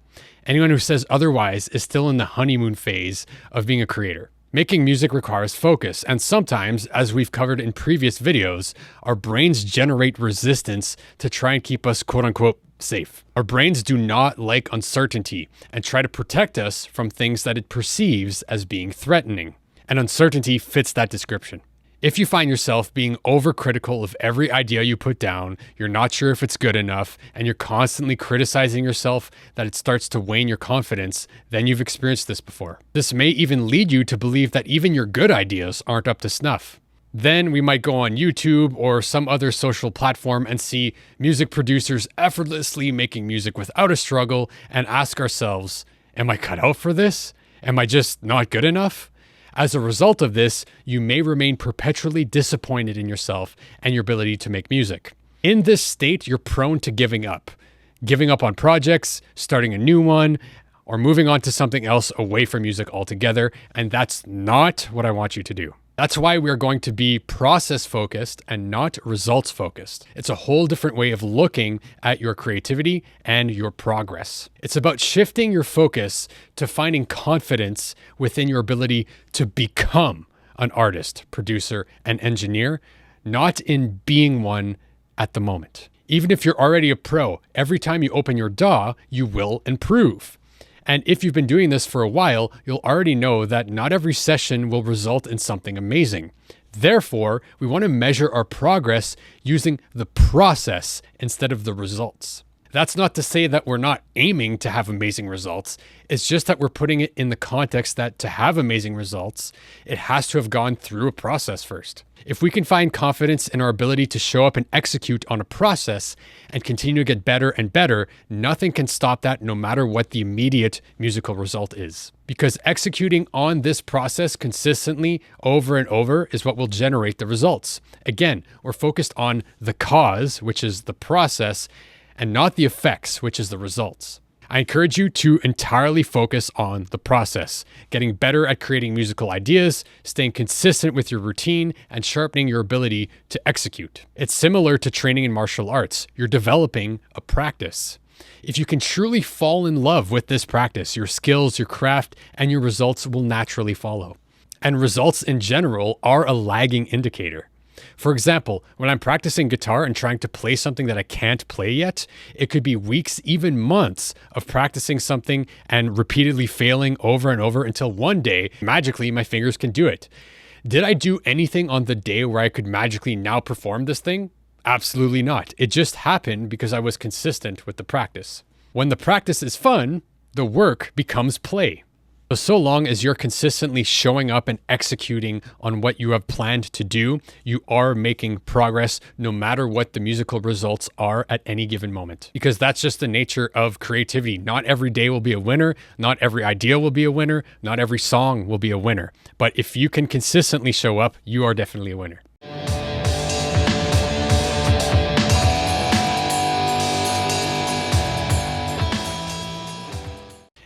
Anyone who says otherwise is still in the honeymoon phase of being a creator. Making music requires focus, and sometimes, as we've covered in previous videos, our brains generate resistance to try and keep us quote-unquote safe. Our brains do not like uncertainty and try to protect us from things that it perceives as being threatening. And uncertainty fits that description. If you find yourself being overcritical of every idea you put down, you're not sure if it's good enough, and you're constantly criticizing yourself that it starts to wane your confidence, then you've experienced this before. This may even lead you to believe that even your good ideas aren't up to snuff. Then we might go on YouTube or some other social platform and see music producers effortlessly making music without a struggle and ask ourselves, am I cut out for this? Am I just not good enough? As a result of this, you may remain perpetually disappointed in yourself and your ability to make music. In this state, you're prone to giving up on projects, starting a new one, or moving on to something else away from music altogether, and that's not what I want you to do. That's why we're going to be process focused and not results focused. It's a whole different way of looking at your creativity and your progress. It's about shifting your focus to finding confidence within your ability to become an artist, producer, and engineer, not in being one at the moment. Even if you're already a pro, every time you open your DAW, you will improve. And if you've been doing this for a while, you'll already know that not every session will result in something amazing. Therefore, we want to measure our progress using the process instead of the results. That's not to say that we're not aiming to have amazing results. It's just that we're putting it in the context that to have amazing results, it has to have gone through a process first. If we can find confidence in our ability to show up and execute on a process and continue to get better and better, nothing can stop that, no matter what the immediate musical result is. Because executing on this process consistently over and over is what will generate the results. Again, we're focused on the cause, which is the process, and not the effects, which is the results. I encourage you to entirely focus on the process, getting better at creating musical ideas, staying consistent with your routine, and sharpening your ability to execute. It's similar to training in martial arts. You're developing a practice. If you can truly fall in love with this practice, your skills, your craft, and your results will naturally follow. And results in general are a lagging indicator. For example, when I'm practicing guitar and trying to play something that I can't play yet, it could be weeks, even months of practicing something and repeatedly failing over and over until one day, magically, my fingers can do it. Did I do anything on the day where I could magically now perform this thing? Absolutely not. It just happened because I was consistent with the practice. When the practice is fun, the work becomes play. So long as you're consistently showing up and executing on what you have planned to do, you are making progress no matter what the musical results are at any given moment. Because that's just the nature of creativity. Not every day will be a winner. Not every idea will be a winner. Not every song will be a winner. But if you can consistently show up, you are definitely a winner.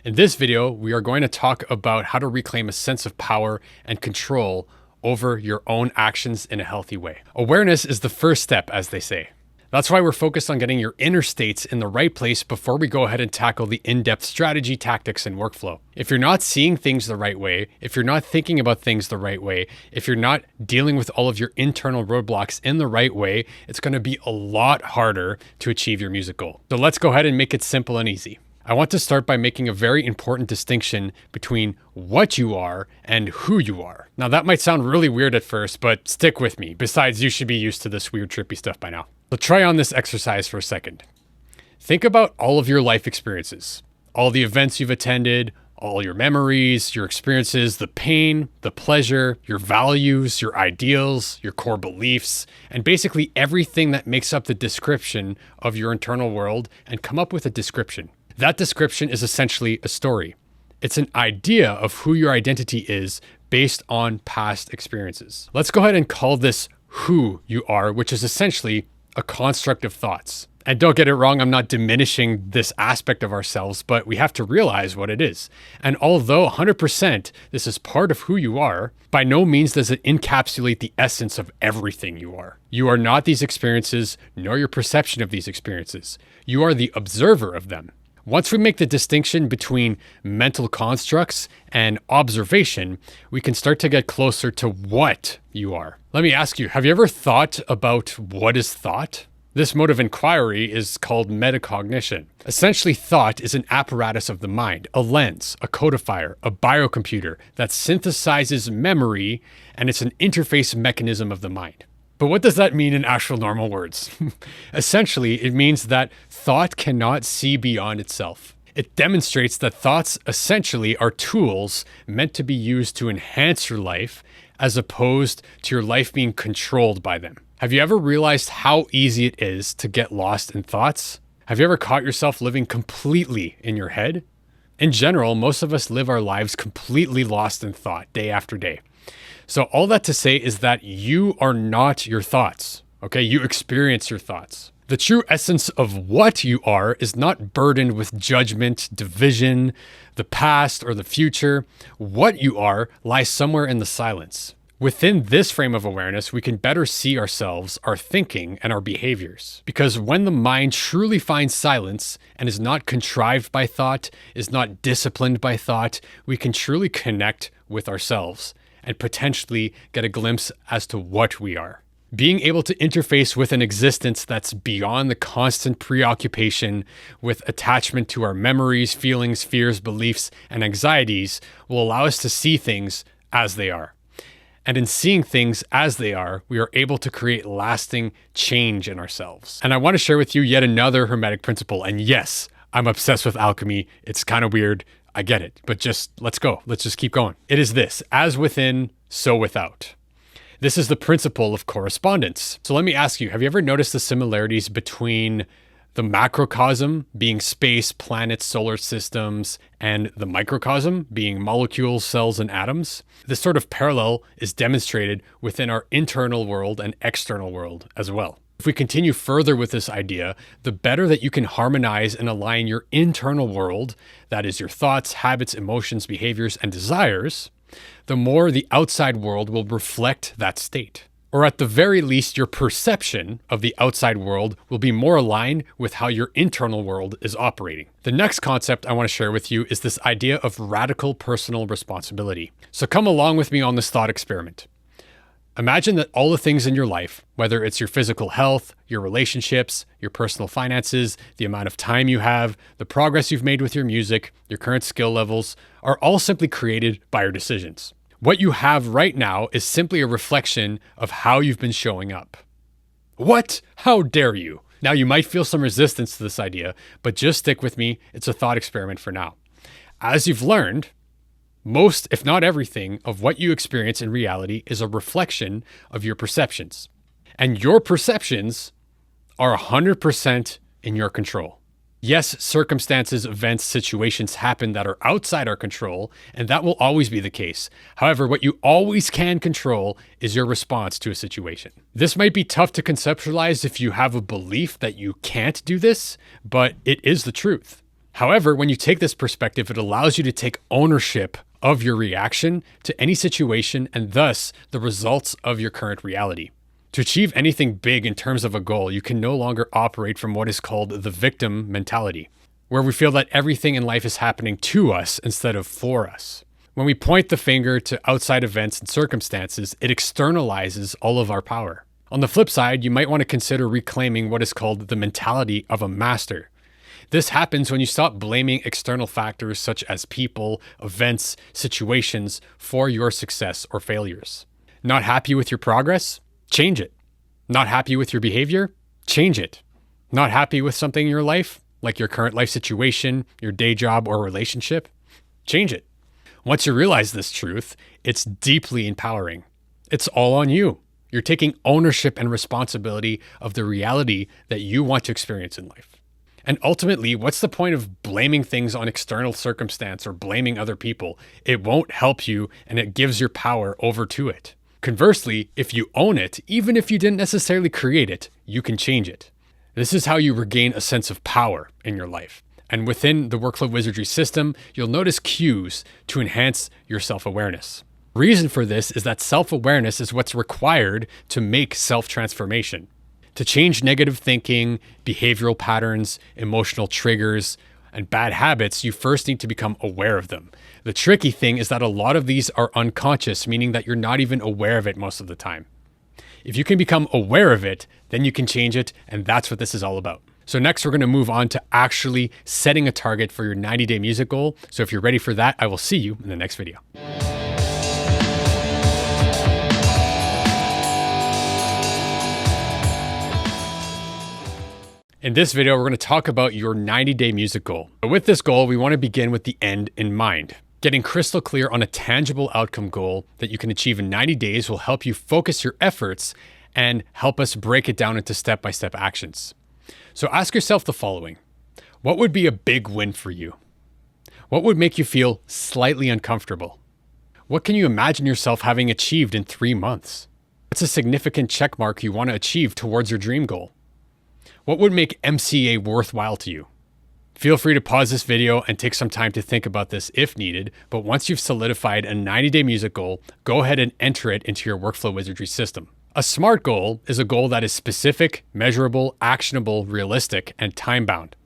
In this video, we are going to talk about how to reclaim a sense of power and control over your own actions in a healthy way. Awareness is the first step, as they say. That's why we're focused on getting your inner states in the right place before we go ahead and tackle the in-depth strategy, tactics, and workflow. If you're not seeing things the right way, if you're not thinking about things the right way, if you're not dealing with all of your internal roadblocks in the right way, it's going to be a lot harder to achieve your music goal. So let's go ahead and make it simple and easy. I want to start by making a very important distinction between what you are and who you are. Now that might sound really weird at first, but stick with me. Besides, you should be used to this weird, trippy stuff by now. So try on this exercise for a second. Think about all of your life experiences, all the events you've attended, all your memories, your experiences, the pain, the pleasure, your values, your ideals, your core beliefs, and basically everything that makes up the description of your internal world, and come up with a description. That description is essentially a story. It's an idea of who your identity is based on past experiences. Let's go ahead and call this who you are, which is essentially a construct of thoughts. And don't get it wrong, I'm not diminishing this aspect of ourselves, but we have to realize what it is. And although 100% this is part of who you are, by no means does it encapsulate the essence of everything you are. You are not these experiences, nor your perception of these experiences. You are the observer of them. Once we make the distinction between mental constructs and observation, we can start to get closer to what you are. Let me ask you, have you ever thought about what is thought? This mode of inquiry is called metacognition. Essentially, thought is an apparatus of the mind, a lens, a codifier, a biocomputer that synthesizes memory, and it's an interface mechanism of the mind. But what does that mean in actual normal words? Essentially, it means that thought cannot see beyond itself. It demonstrates that thoughts essentially are tools meant to be used to enhance your life as opposed to your life being controlled by them. Have you ever realized how easy it is to get lost in thoughts? Have you ever caught yourself living completely in your head? In general, most of us live our lives completely lost in thought day after day. So all that to say is that you are not your thoughts, okay? You experience your thoughts. The true essence of what you are is not burdened with judgment, division, the past, or the future. What you are lies somewhere in the silence. Within this frame of awareness, we can better see ourselves, our thinking, and our behaviors. Because when the mind truly finds silence and is not contrived by thought, is not disciplined by thought, we can truly connect with ourselves and potentially get a glimpse as to what we are. Being able to interface with an existence that's beyond the constant preoccupation with attachment to our memories, feelings, fears, beliefs, and anxieties will allow us to see things as they are. And in seeing things as they are, we are able to create lasting change in ourselves. And I want to share with you yet another Hermetic principle. And yes, I'm obsessed with alchemy. It's kind of weird. I get it, but just let's go. Let's just keep going. It is this: as within, so without. This is the principle of correspondence. So let me ask you, have you ever noticed the similarities between the macrocosm being space, planets, solar systems, and the microcosm being molecules, cells, and atoms? This sort of parallel is demonstrated within our internal world and external world as well. If we continue further with this idea, the better that you can harmonize and align your internal world, that is your thoughts, habits, emotions, behaviors, and desires, the more the outside world will reflect that state. Or at the very least, your perception of the outside world will be more aligned with how your internal world is operating. The next concept I want to share with you is this idea of radical personal responsibility. So come along with me on this thought experiment. Imagine that all the things in your life, whether it's your physical health, your relationships, your personal finances, the amount of time you have, the progress you've made with your music, your current skill levels, are all simply created by your decisions. What you have right now is simply a reflection of how you've been showing up. What? How dare you? Now, you might feel some resistance to this idea, but just stick with me. It's a thought experiment for now. As you've learned, most, if not everything, of what you experience in reality is a reflection of your perceptions. And your perceptions are 100% in your control. Yes, circumstances, events, situations happen that are outside our control, and that will always be the case. However, what you always can control is your response to a situation. This might be tough to conceptualize if you have a belief that you can't do this, but it is the truth. However, when you take this perspective, it allows you to take ownership of your reaction to any situation and thus the results of your current reality. To achieve anything big in terms of a goal, you can no longer operate from what is called the victim mentality, where we feel that everything in life is happening to us instead of for us. When we point the finger to outside events and circumstances, it externalizes all of our power. On the flip side, you might want to consider reclaiming what is called the mentality of a master. This happens when you stop blaming external factors such as people, events, situations for your success or failures. Not happy with your progress? Change it. Not happy with your behavior? Change it. Not happy with something in your life, like your current life situation, your day job, or relationship? Change it. Once you realize this truth, it's deeply empowering. It's all on you. You're taking ownership and responsibility of the reality that you want to experience in life. And ultimately, what's the point of blaming things on external circumstance or blaming other people? It won't help you, and it gives your power over to it. Conversely, if you own it, even if you didn't necessarily create it, you can change it. This is how you regain a sense of power in your life. And within the Workflow Wizardry system, you'll notice cues to enhance your self-awareness. The reason for this is that self-awareness is what's required to make self-transformation. To change negative thinking, behavioral patterns, emotional triggers, and bad habits, you first need to become aware of them. The tricky thing is that a lot of these are unconscious, meaning that you're not even aware of it most of the time. If you can become aware of it, then you can change it, and that's what this is all about. So next, we're going to move on to actually setting a target for your 90-day music goal. So if you're ready for that, I will see you in the next video. In this video, we're going to talk about your 90-day music goal. With this goal, we want to begin with the end in mind. Getting crystal clear on a tangible outcome goal that you can achieve in 90 days will help you focus your efforts and help us break it down into step-by-step actions. So ask yourself the following. What would be a big win for you? What would make you feel slightly uncomfortable? What can you imagine yourself having achieved in 3 months? What's a significant check mark you want to achieve towards your dream goal? What would make MCA worthwhile to you? Feel free to pause this video and take some time to think about this if needed, but once you've solidified a 90-day music goal, go ahead and enter it into your Workflow Wizardry system. A SMART goal is a goal that is specific, measurable, actionable, realistic, and time-bound.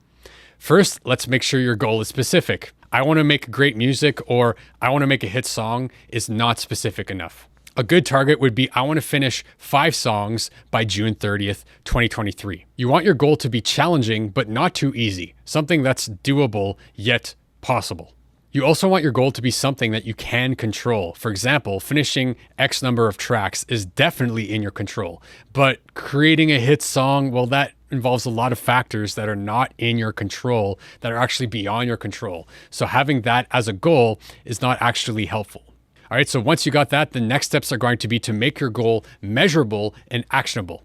First, let's make sure your goal is specific. I want to make great music or I want to make a hit song is not specific enough. A good target would be, I want to finish 5 songs by June 30th, 2023. You want your goal to be challenging, but not too easy. Something that's doable, yet possible. You also want your goal to be something that you can control. For example, finishing X number of tracks is definitely in your control. But creating a hit song, well, that involves a lot of factors that are not in your control, that are actually beyond your control. So having that as a goal is not actually helpful. All right, so once you got that, the next steps are going to be to make your goal measurable and actionable.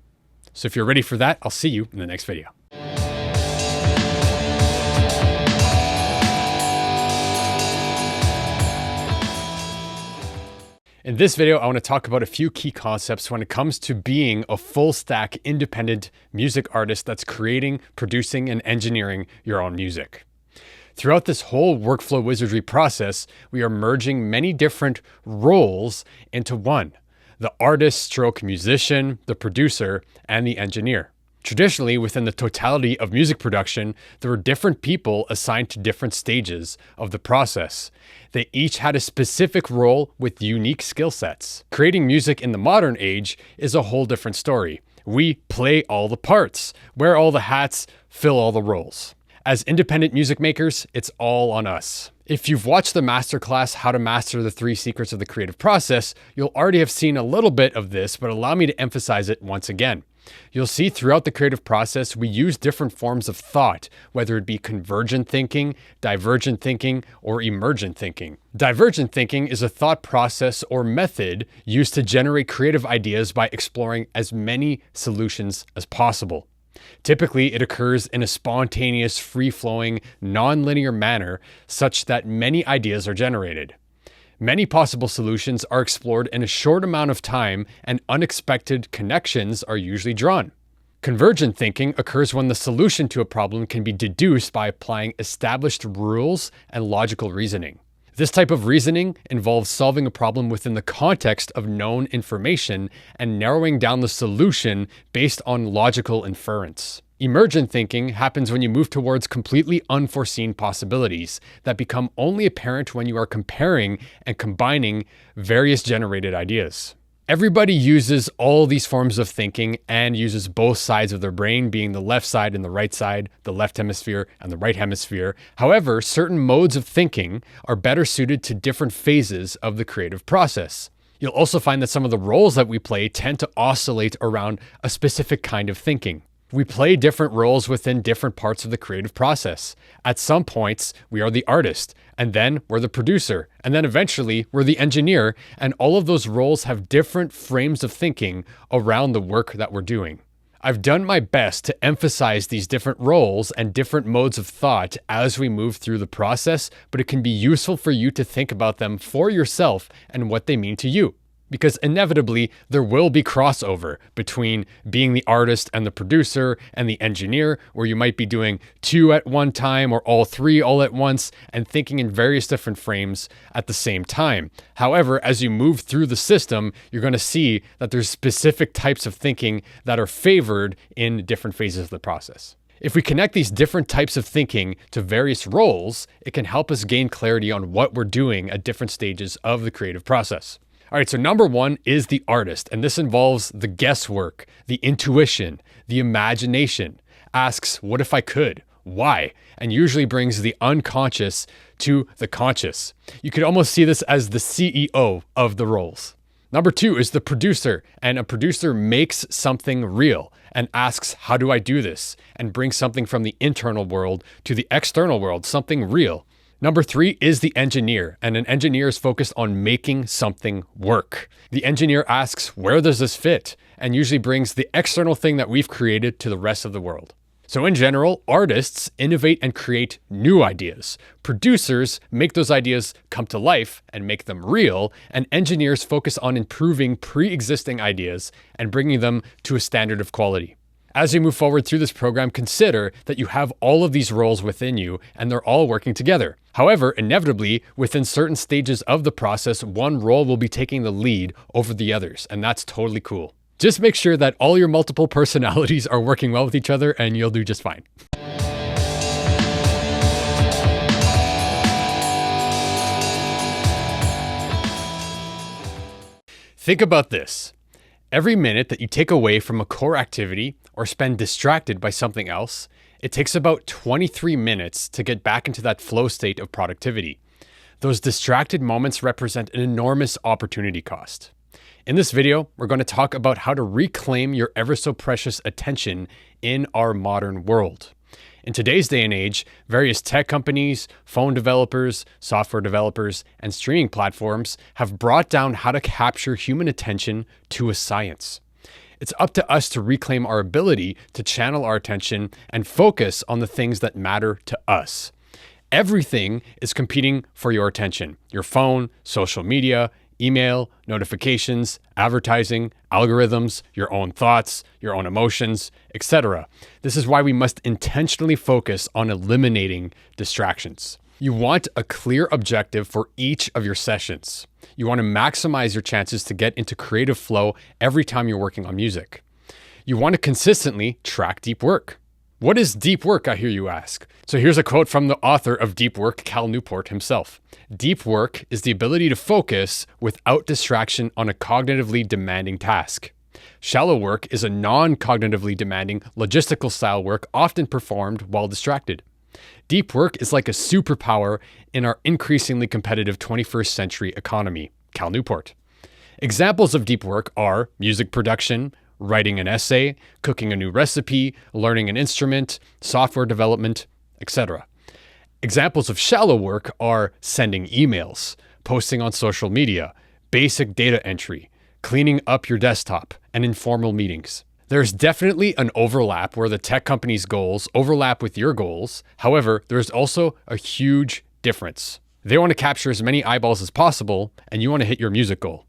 So if you're ready for that, I'll see you in the next video. In this video, I want to talk about a few key concepts when it comes to being a full stack independent music artist that's creating, producing, and engineering your own music. Throughout this whole Workflow Wizardry process, we are merging many different roles into one: the artist stroke musician, the producer, and the engineer. Traditionally, within the totality of music production, there were different people assigned to different stages of the process. They each had a specific role with unique skill sets. Creating music in the modern age is a whole different story. We play all the parts, wear all the hats, fill all the roles. As independent music makers, it's all on us. If you've watched the masterclass, How to Master the 3 Secrets of the Creative Process, you'll already have seen a little bit of this, but allow me to emphasize it once again. You'll see throughout the creative process, we use different forms of thought, whether it be convergent thinking, divergent thinking, or emergent thinking. Divergent thinking is a thought process or method used to generate creative ideas by exploring as many solutions as possible. Typically, it occurs in a spontaneous, free-flowing, non-linear manner such that many ideas are generated. Many possible solutions are explored in a short amount of time, and unexpected connections are usually drawn. Convergent thinking occurs when the solution to a problem can be deduced by applying established rules and logical reasoning. This type of reasoning involves solving a problem within the context of known information and narrowing down the solution based on logical inference. Emergent thinking happens when you move towards completely unforeseen possibilities that become only apparent when you are comparing and combining various generated ideas. Everybody uses all these forms of thinking and uses both sides of their brain, being the left side and the right side, the left hemisphere and the right hemisphere. However, certain modes of thinking are better suited to different phases of the creative process. You'll also find that some of the roles that we play tend to oscillate around a specific kind of thinking. We play different roles within different parts of the creative process. At some points, we are the artist, and then we're the producer, and then eventually we're the engineer, and all of those roles have different frames of thinking around the work that we're doing. I've done my best to emphasize these different roles and different modes of thought as we move through the process, but it can be useful for you to think about them for yourself and what they mean to you. Because inevitably, there will be crossover between being the artist and the producer and the engineer, where you might be doing 2 at one time or all 3 all at once and thinking in various different frames at the same time. However, as you move through the system, you're going to see that there's specific types of thinking that are favored in different phases of the process. If we connect these different types of thinking to various roles, it can help us gain clarity on what we're doing at different stages of the creative process. All right, so number 1 is the artist, and this involves the guesswork, the intuition, the imagination, asks, what if I could? Why? And usually brings the unconscious to the conscious. You could almost see this as the CEO of the roles. Number 2 is the producer, and a producer makes something real and asks, how do I do this? And brings something from the internal world to the external world, something real. Number 3 is the engineer, and an engineer is focused on making something work. The engineer asks, where does this fit? And usually brings the external thing that we've created to the rest of the world. So in general, artists innovate and create new ideas. Producers make those ideas come to life and make them real, and engineers focus on improving pre-existing ideas and bringing them to a standard of quality. As you move forward through this program, consider that you have all of these roles within you and they're all working together. However, inevitably, within certain stages of the process, one role will be taking the lead over the others, and that's totally cool. Just make sure that all your multiple personalities are working well with each other and you'll do just fine. Think about this. Every minute that you take away from a core activity or spend distracted by something else, it takes about 23 minutes to get back into that flow state of productivity. Those distracted moments represent an enormous opportunity cost. In this video, we're going to talk about how to reclaim your ever so precious attention in our modern world. In today's day and age, various tech companies, phone developers, software developers, and streaming platforms have brought down how to capture human attention to a science. It's up to us to reclaim our ability to channel our attention and focus on the things that matter to us. Everything is competing for your attention. Your phone, social media, email, notifications, advertising, algorithms, your own thoughts, your own emotions, etc. This is why we must intentionally focus on eliminating distractions. You want a clear objective for each of your sessions. You want to maximize your chances to get into creative flow every time you're working on music. You want to consistently track deep work. What is deep work, I hear you ask? So here's a quote from the author of Deep Work, Cal Newport himself. Deep work is the ability to focus without distraction on a cognitively demanding task. Shallow work is a non-cognitively demanding, logistical style work often performed while distracted. Deep work is like a superpower in our increasingly competitive 21st century economy. Cal Newport. Examples of deep work are music production, writing an essay, cooking a new recipe, learning an instrument, software development, etc. Examples of shallow work are sending emails, posting on social media, basic data entry, cleaning up your desktop, and informal meetings. There's definitely an overlap where the tech company's goals overlap with your goals. However, there's also a huge difference. They want to capture as many eyeballs as possible, and you want to hit your music goal.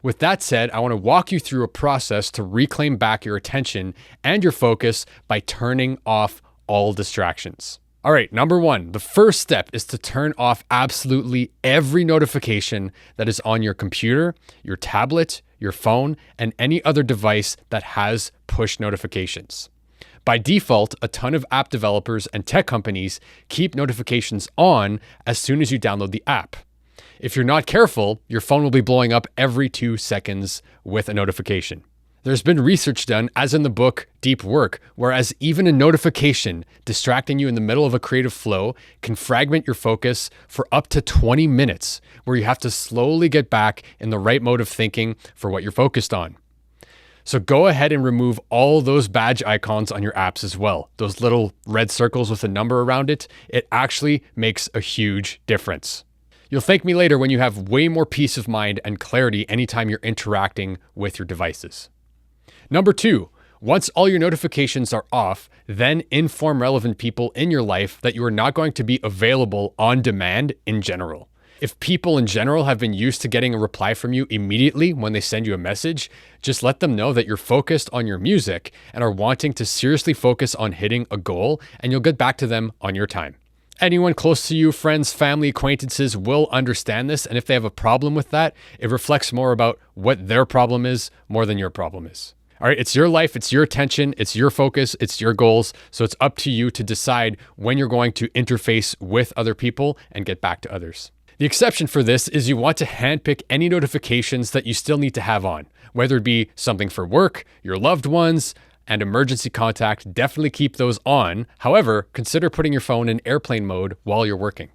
With that said, I want to walk you through a process to reclaim back your attention and your focus by turning off all distractions. All right, number one, the first step is to turn off absolutely every notification that is on your computer, your tablet, your phone, and any other device that has push notifications. By default, a ton of app developers and tech companies keep notifications on as soon as you download the app. If you're not careful, your phone will be blowing up every 2 seconds with a notification. There's been research done, as in the book Deep Work, whereas even a notification distracting you in the middle of a creative flow can fragment your focus for up to 20 minutes, where you have to slowly get back in the right mode of thinking for what you're focused on. So go ahead and remove all those badge icons on your apps as well. Those little red circles with a number around it, it actually makes a huge difference. You'll thank me later when you have way more peace of mind and clarity anytime you're interacting with your devices. Number two, once all your notifications are off, then inform relevant people in your life that you are not going to be available on demand in general. If people in general have been used to getting a reply from you immediately when they send you a message, just let them know that you're focused on your music and are wanting to seriously focus on hitting a goal, and you'll get back to them on your time. Anyone close to you, friends, family, acquaintances will understand this, and if they have a problem with that, it reflects more about what their problem is more than your problem is. All right, it's your life, it's your attention, it's your focus, it's your goals, so it's up to you to decide when you're going to interface with other people and get back to others. The exception for this is you want to handpick any notifications that you still need to have on, whether it be something for work, your loved ones, and emergency contact. Definitely keep those on. However, consider putting your phone in airplane mode while you're working.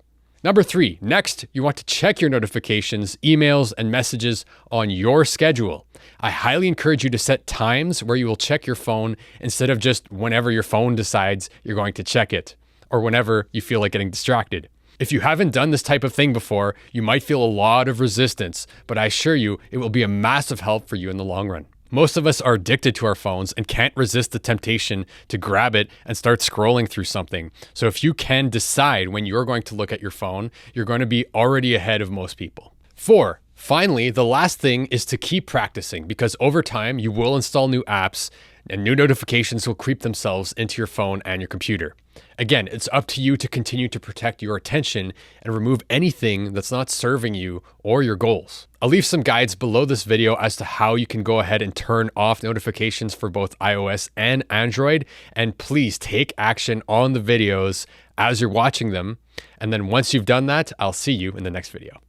Number three, next, you want to check your notifications, emails, and messages on your schedule. I highly encourage you to set times where you will check your phone instead of just whenever your phone decides you're going to check it, or whenever you feel like getting distracted. If you haven't done this type of thing before, you might feel a lot of resistance, but I assure you it will be a massive help for you in the long run. Most of us are addicted to our phones and can't resist the temptation to grab it and start scrolling through something. So if you can decide when you're going to look at your phone, you're going to be already ahead of most people. 4, finally, the last thing is to keep practicing, because over time you will install new apps and new notifications will creep themselves into your phone and your computer. Again, it's up to you to continue to protect your attention and remove anything that's not serving you or your goals. I'll leave some guides below this video as to how you can go ahead and turn off notifications for both iOS and Android. And please take action on the videos as you're watching them. And then once you've done that, I'll see you in the next video.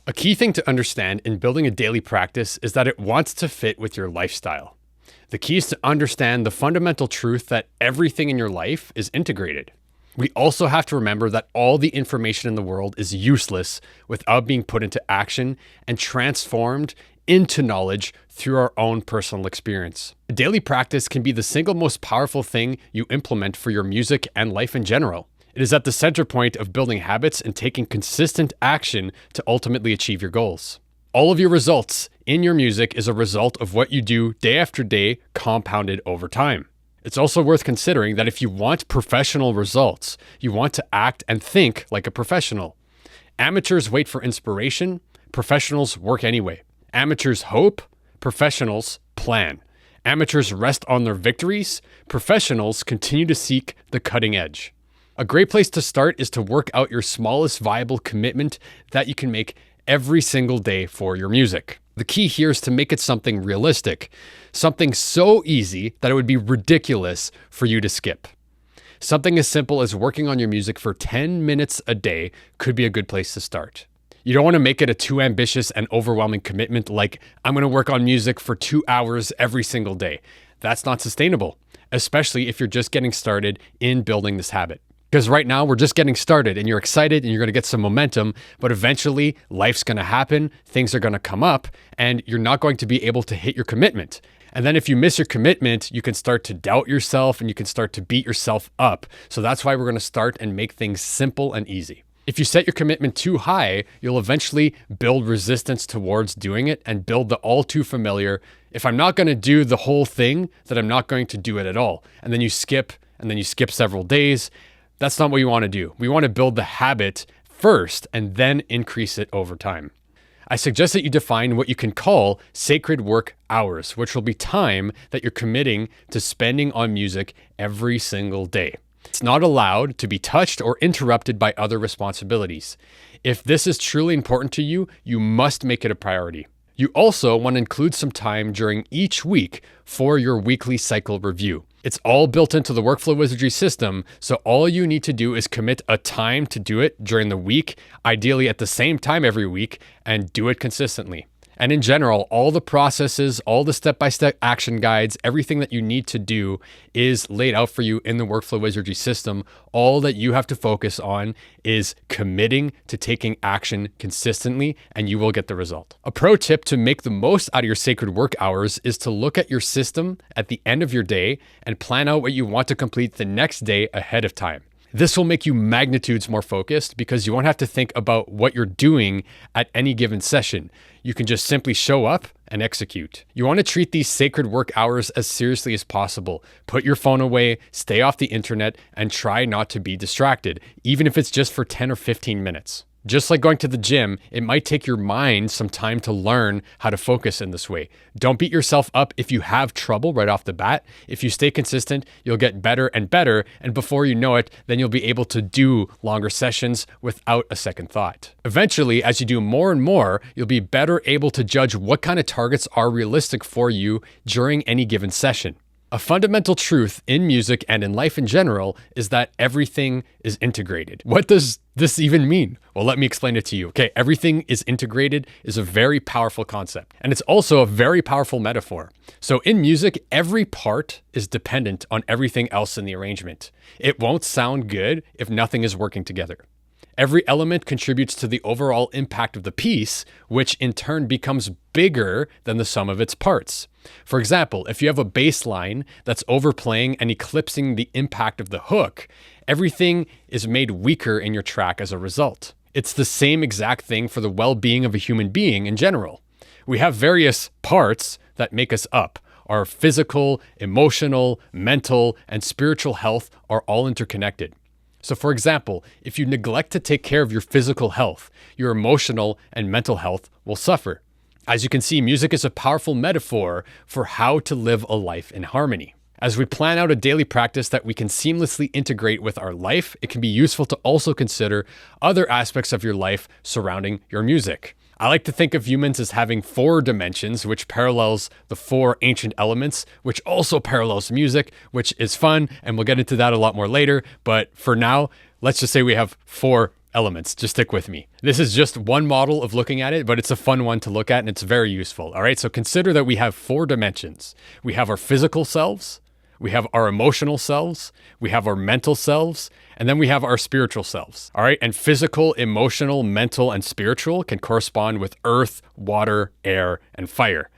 A key thing to understand in building a daily practice is that it wants to fit with your lifestyle. The key is to understand the fundamental truth that everything in your life is integrated. We also have to remember that all the information in the world is useless without being put into action and transformed into knowledge through our own personal experience. A daily practice can be the single most powerful thing you implement for your music and life in general. It is at the center point of building habits and taking consistent action to ultimately achieve your goals. All of your results in your music is a result of what you do day after day, compounded over time. It's also worth considering that if you want professional results, you want to act and think like a professional. Amateurs wait for inspiration, professionals work anyway. Amateurs hope, professionals plan. Amateurs rest on their victories, professionals continue to seek the cutting edge. A great place to start is to work out your smallest viable commitment that you can make every single day for your music. The key here is to make it something realistic, something so easy that it would be ridiculous for you to skip. Something as simple as working on your music for 10 minutes a day could be a good place to start. You don't want to make it a too ambitious and overwhelming commitment like, I'm going to work on music for 2 hours every single day. That's not sustainable, especially if you're just getting started in building this habit. Because right now we're just getting started and you're excited and you're going to get some momentum, but eventually life's going to happen, things are going to come up, and you're not going to be able to hit your commitment. And then if you miss your commitment, you can start to doubt yourself and you can start to beat yourself up. So that's why we're going to start and make things simple and easy. If you set your commitment too high, you'll eventually build resistance towards doing it and build the all too familiar, if I'm not going to do the whole thing, then I'm not going to do it at all. And then you skip several days. That's not what you want to do. We want to build the habit first and then increase it over time. I suggest that you define what you can call sacred work hours, which will be time that you're committing to spending on music every single day. It's not allowed to be touched or interrupted by other responsibilities. If this is truly important to you, you must make it a priority. You also want to include some time during each week for your weekly cycle review. It's all built into the Workflow Wizardry system, so all you need to do is commit a time to do it during the week, ideally at the same time every week, and do it consistently. And in general, all the processes, all the step-by-step action guides, everything that you need to do is laid out for you in the Workflow Wizardry system. All that you have to focus on is committing to taking action consistently, and you will get the result. A pro tip to make the most out of your sacred work hours is to look at your system at the end of your day and plan out what you want to complete the next day ahead of time. This will make you magnitudes more focused because you won't have to think about what you're doing at any given session. You can just simply show up and execute. You want to treat these sacred work hours as seriously as possible. Put your phone away, stay off the internet, and try not to be distracted, even if it's just for 10 or 15 minutes. Just like going to the gym, it might take your mind some time to learn how to focus in this way. Don't beat yourself up if you have trouble right off the bat. If you stay consistent, you'll get better and better, and before you know it, then you'll be able to do longer sessions without a second thought. Eventually, as you do more and more, you'll be better able to judge what kind of targets are realistic for you during any given session. A fundamental truth in music and in life in general is that everything is integrated. What does this even mean? Well, let me explain it to you. Okay, everything is integrated is a very powerful concept, and it's also a very powerful metaphor. So in music, every part is dependent on everything else in the arrangement. It won't sound good if nothing is working together. Every element contributes to the overall impact of the piece, which in turn becomes bigger than the sum of its parts. For example, if you have a bass line that's overplaying and eclipsing the impact of the hook, everything is made weaker in your track as a result. It's the same exact thing for the well-being of a human being in general. We have various parts that make us up. Our physical, emotional, mental, and spiritual health are all interconnected. So for example, if you neglect to take care of your physical health, your emotional and mental health will suffer. As you can see, music is a powerful metaphor for how to live a life in harmony. As we plan out a daily practice that we can seamlessly integrate with our life, it can be useful to also consider other aspects of your life surrounding your music. I like to think of humans as having 4 dimensions, which parallels the 4 ancient elements, which also parallels music, which is fun, and we'll get into that a lot more later. But for now, let's just say we have 4 elements. Just stick with me. This is just one model of looking at it, but it's a fun one to look at, and it's very useful. All right, so consider that we have 4 dimensions. We have our physical selves, we have our emotional selves, we have our mental selves, and then we have our spiritual selves. All right. And physical, emotional, mental, and spiritual can correspond with earth, water, air, and fire.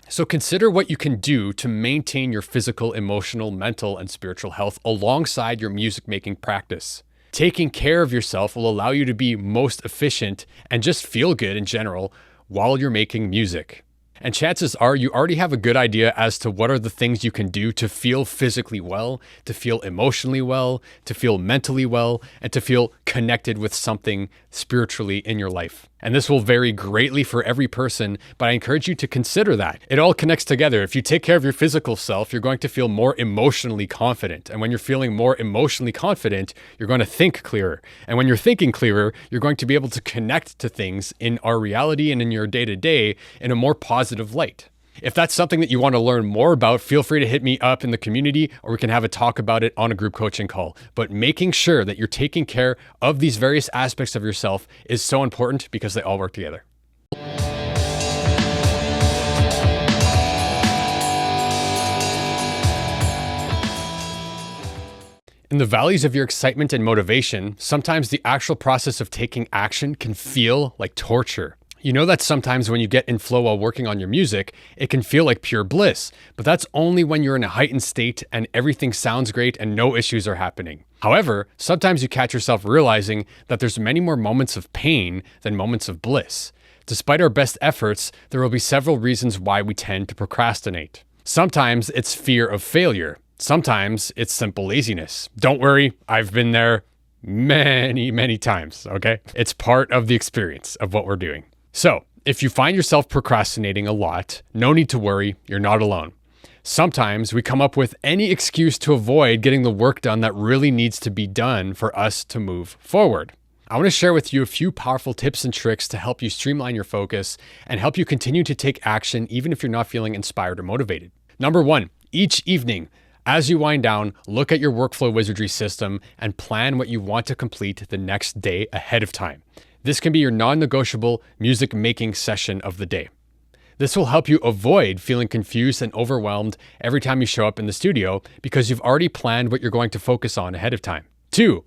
So consider what you can do to maintain your physical, emotional, mental, and spiritual health alongside your music making practice. Taking care of yourself will allow you to be most efficient and just feel good in general while you're making music. And chances are you already have a good idea as to what are the things you can do to feel physically well, to feel emotionally well, to feel mentally well, and to feel connected with something spiritually in your life. And this will vary greatly for every person, but I encourage you to consider that. It all connects together. If you take care of your physical self, you're going to feel more emotionally confident. And when you're feeling more emotionally confident, you're going to think clearer. And when you're thinking clearer, you're going to be able to connect to things in our reality and in your day-to-day in a more positive light. If that's something that you want to learn more about, feel free to hit me up in the community, or we can have a talk about it on a group coaching call. But making sure that you're taking care of these various aspects of yourself is so important because they all work together. In the valleys of your excitement and motivation, sometimes the actual process of taking action can feel like torture. You know that sometimes when you get in flow while working on your music, it can feel like pure bliss, but that's only when you're in a heightened state and everything sounds great and no issues are happening. However, sometimes you catch yourself realizing that there's many more moments of pain than moments of bliss. Despite our best efforts, there will be several reasons why we tend to procrastinate. Sometimes it's fear of failure. Sometimes it's simple laziness. Don't worry, I've been there many times, okay? It's part of the experience of what we're doing. So, if you find yourself procrastinating a lot, no need to worry, you're not alone. Sometimes we come up with any excuse to avoid getting the work done that really needs to be done for us to move forward. I want to share with you a few powerful tips and tricks to help you streamline your focus and help you continue to take action even if you're not feeling inspired or motivated. Number 1, each evening, as you wind down, look at your workflow wizardry system and plan what you want to complete the next day ahead of time. This can be your non-negotiable music making session of the day. This will help you avoid feeling confused and overwhelmed every time you show up in the studio because you've already planned what you're going to focus on ahead of time. 2,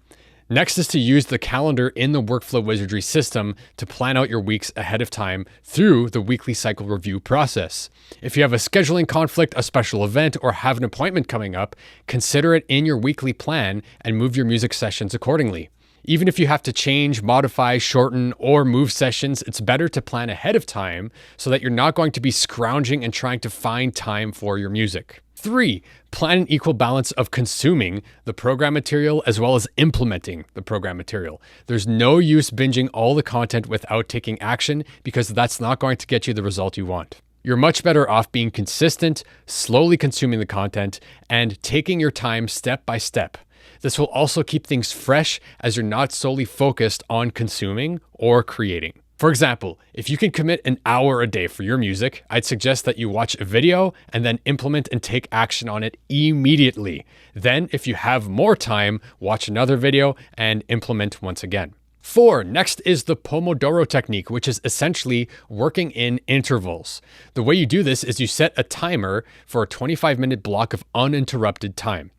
next is to use the calendar in the workflow wizardry system to plan out your weeks ahead of time through the weekly cycle review process. If you have a scheduling conflict, a special event, or have an appointment coming up, consider it in your weekly plan and move your music sessions accordingly. Even if you have to change, modify, shorten, or move sessions, it's better to plan ahead of time so that you're not going to be scrounging and trying to find time for your music. 3, plan an equal balance of consuming the program material as well as implementing the program material. There's no use binging all the content without taking action because that's not going to get you the result you want. You're much better off being consistent, slowly consuming the content, and taking your time step by step. This will also keep things fresh as you're not solely focused on consuming or creating. For example, if you can commit an hour a day for your music, I'd suggest that you watch a video and then implement and take action on it immediately. Then, if you have more time, watch another video and implement once again. 4, next is the Pomodoro technique, which is essentially working in intervals. The way you do this is you set a timer for a 25-minute block of uninterrupted time.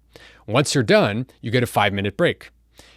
Once you're done, you get a 5-minute break.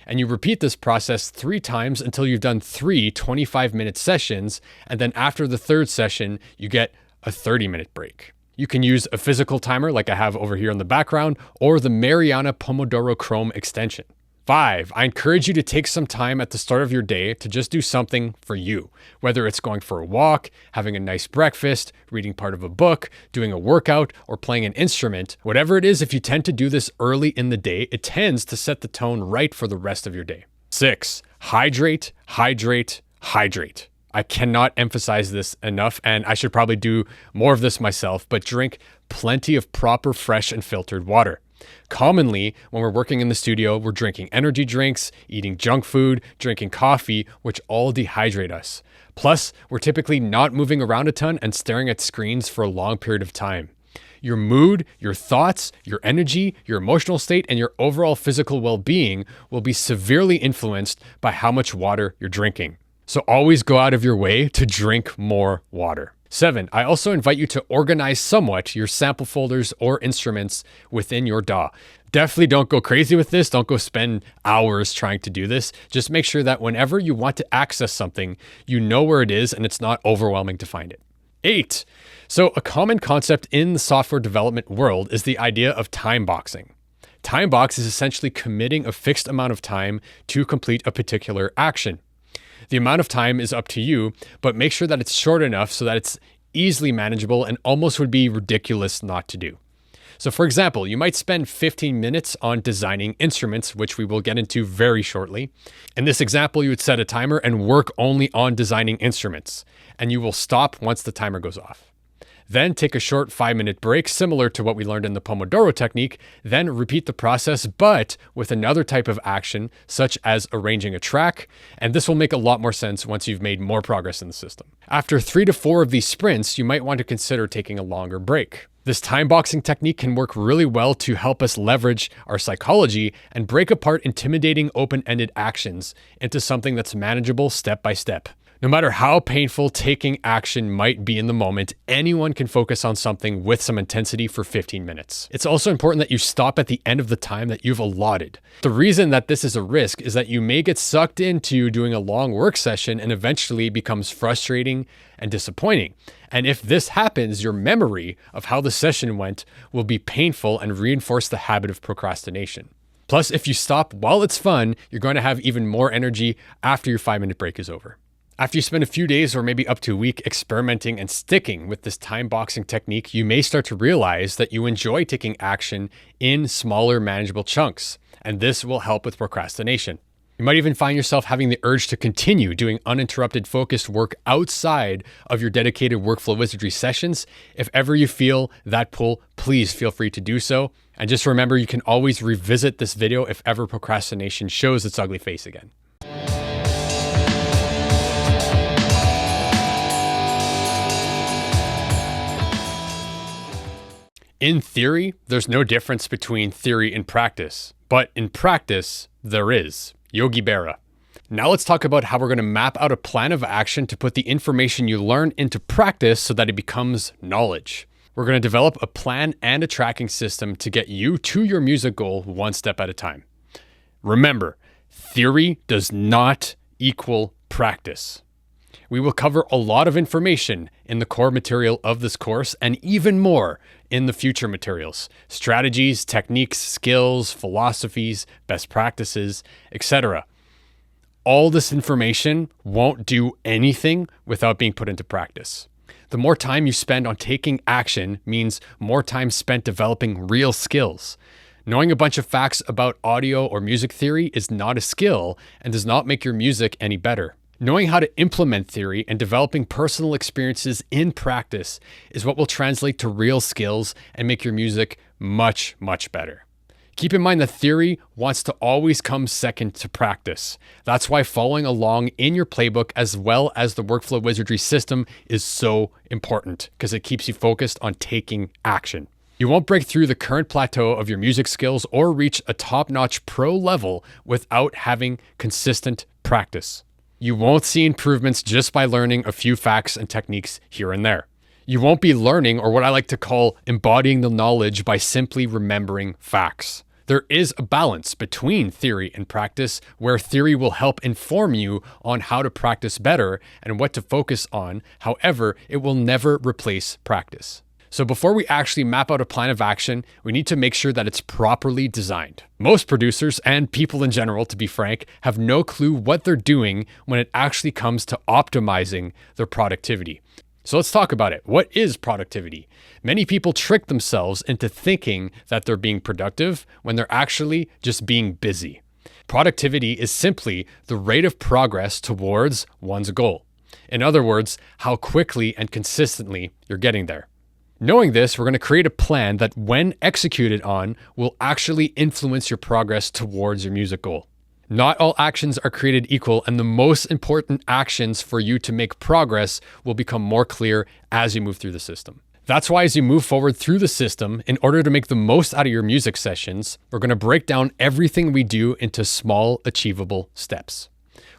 And you repeat this process 3 times until you've done 3 25-minute sessions. And then after the 3rd session, you get a 30-minute break. You can use a physical timer like I have over here in the background or the Mariana Pomodoro Chrome extension. 5, I encourage you to take some time at the start of your day to just do something for you, whether it's going for a walk, having a nice breakfast, reading part of a book, doing a workout, or playing an instrument. Whatever it is, if you tend to do this early in the day, it tends to set the tone right for the rest of your day. 6, hydrate, hydrate, hydrate. I cannot emphasize this enough, and I should probably do more of this myself, but drink plenty of proper, fresh, and filtered water. Commonly, when we're working in the studio, we're drinking energy drinks, eating junk food, drinking coffee, which all dehydrate us. Plus, we're typically not moving around a ton and staring at screens for a long period of time. Your mood, your thoughts, your energy, your emotional state, and your overall physical well-being will be severely influenced by how much water you're drinking. So always go out of your way to drink more water. 7, I also invite you to organize somewhat your sample folders or instruments within your DAW. Definitely don't go crazy with this. Don't go spend hours trying to do this. Just make sure that whenever you want to access something, you know where it is and it's not overwhelming to find it. 8, so a common concept in the software development world is the idea of time boxing. Time box is essentially committing a fixed amount of time to complete a particular action. The amount of time is up to you, but make sure that it's short enough so that it's easily manageable and almost would be ridiculous not to do. So for example, you might spend 15 minutes on designing instruments, which we will get into very shortly. In this example, you would set a timer and work only on designing instruments, and you will stop once the timer goes off. Then take a short 5-minute break, similar to what we learned in the Pomodoro technique, then repeat the process, but with another type of action, such as arranging a track, and this will make a lot more sense once you've made more progress in the system. After 3 to 4 of these sprints, you might want to consider taking a longer break. This time boxing technique can work really well to help us leverage our psychology and break apart intimidating open-ended actions into something that's manageable step by step. No matter how painful taking action might be in the moment, anyone can focus on something with some intensity for 15 minutes. It's also important that you stop at the end of the time that you've allotted. The reason that this is a risk is that you may get sucked into doing a long work session and eventually it becomes frustrating and disappointing. And if this happens, your memory of how the session went will be painful and reinforce the habit of procrastination. Plus, if you stop while it's fun, you're going to have even more energy after your 5-minute break is over. After you spend a few days or maybe up to a week experimenting and sticking with this time boxing technique, you may start to realize that you enjoy taking action in smaller, manageable chunks, and this will help with procrastination. You might even find yourself having the urge to continue doing uninterrupted focused work outside of your dedicated workflow wizardry sessions. If ever you feel that pull, please feel free to do so. And just remember, you can always revisit this video if ever procrastination shows its ugly face again. In theory, there's no difference between theory and practice, but in practice, there is. Yogi Berra. Now let's talk about how we're going to map out a plan of action to put the information you learn into practice so that it becomes knowledge. We're going to develop a plan and a tracking system to get you to your music goal one step at a time. Remember, theory does not equal practice. We will cover a lot of information in the core material of this course and even more in the future materials, strategies, techniques, skills, philosophies, best practices, etc. All this information won't do anything without being put into practice. The more time you spend on taking action means more time spent developing real skills. Knowing a bunch of facts about audio or music theory is not a skill and does not make your music any better. Knowing how to implement theory and developing personal experiences in practice is what will translate to real skills and make your music much, much better. Keep in mind that theory wants to always come second to practice. That's why following along in your playbook as well as the workflow wizardry system is so important because it keeps you focused on taking action. You won't break through the current plateau of your music skills or reach a top-notch pro level without having consistent practice. You won't see improvements just by learning a few facts and techniques here and there. You won't be learning, or what I like to call embodying the knowledge, by simply remembering facts. There is a balance between theory and practice where theory will help inform you on how to practice better and what to focus on. However, it will never replace practice. So before we actually map out a plan of action, we need to make sure that it's properly designed. Most producers and people in general, to be frank, have no clue what they're doing when it actually comes to optimizing their productivity. So let's talk about it. What is productivity? Many people trick themselves into thinking that they're being productive when they're actually just being busy. Productivity is simply the rate of progress towards one's goal. In other words, how quickly and consistently you're getting there. Knowing this, we're going to create a plan that when executed on will actually influence your progress towards your music goal. Not all actions are created equal, and the most important actions for you to make progress will become more clear as you move through the system. That's why as you move forward through the system, in order to make the most out of your music sessions, we're going to break down everything we do into small, achievable steps.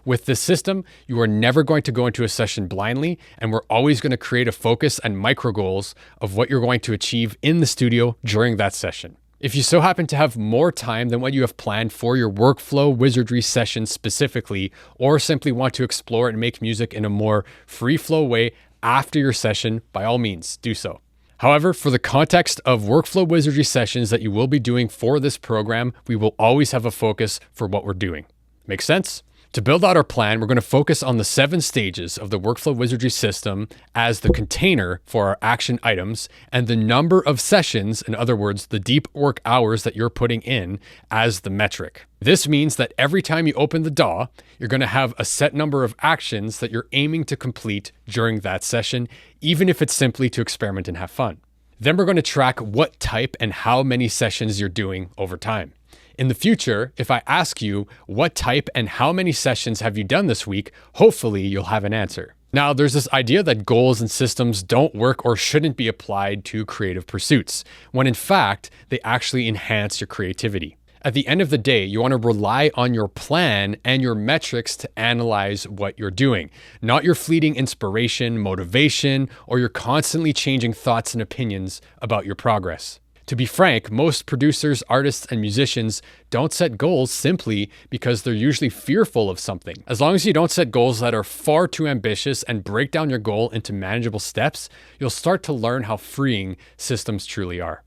With this system, you are never going to go into a session blindly, and we're always going to create a focus and micro goals of what you're going to achieve in the studio during that session. If you so happen to have more time than what you have planned for your workflow wizardry session specifically, or simply want to explore and make music in a more free flow way after your session, by all means, do so. However, for the context of workflow wizardry sessions that you will be doing for this program, we will always have a focus for what we're doing. Make sense? To build out our plan, we're going to focus on the 7 stages of the workflow wizardry system as the container for our action items, and the number of sessions, in other words, the deep work hours that you're putting in, as the metric. This means that every time you open the DAW, you're going to have a set number of actions that you're aiming to complete during that session, even if it's simply to experiment and have fun. Then we're going to track what type and how many sessions you're doing over time. In the future, if I ask you what type and how many sessions have you done this week, hopefully you'll have an answer. Now, there's this idea that goals and systems don't work or shouldn't be applied to creative pursuits, when in fact, they actually enhance your creativity. At the end of the day, you want to rely on your plan and your metrics to analyze what you're doing, not your fleeting inspiration, motivation, or your constantly changing thoughts and opinions about your progress. To be frank, most producers, artists, and musicians don't set goals simply because they're usually fearful of something. As long as you don't set goals that are far too ambitious and break down your goal into manageable steps, you'll start to learn how freeing systems truly are.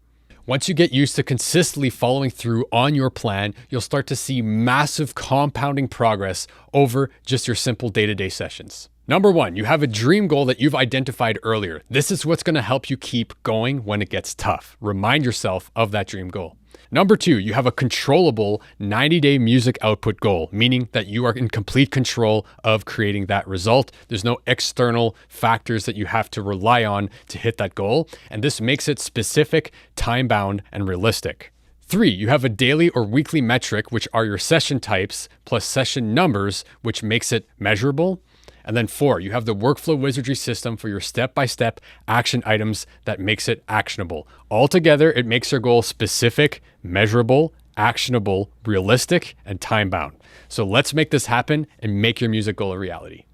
Once you get used to consistently following through on your plan, you'll start to see massive compounding progress over just your simple day-to-day sessions. Number 1, you have a dream goal that you've identified earlier. This is what's going to help you keep going when it gets tough. Remind yourself of that dream goal. Number 2, you have a controllable 90-day music output goal, meaning that you are in complete control of creating that result. There's no external factors that you have to rely on to hit that goal, and this makes it specific, time-bound, and realistic. 3, you have a daily or weekly metric, which are your session types plus session numbers, which makes it measurable. And then 4, you have the workflow wizardry system for your step-by-step action items that makes it actionable. Altogether, it makes your goal specific, measurable, actionable, realistic, and time-bound. So let's make this happen and make your music goal a reality.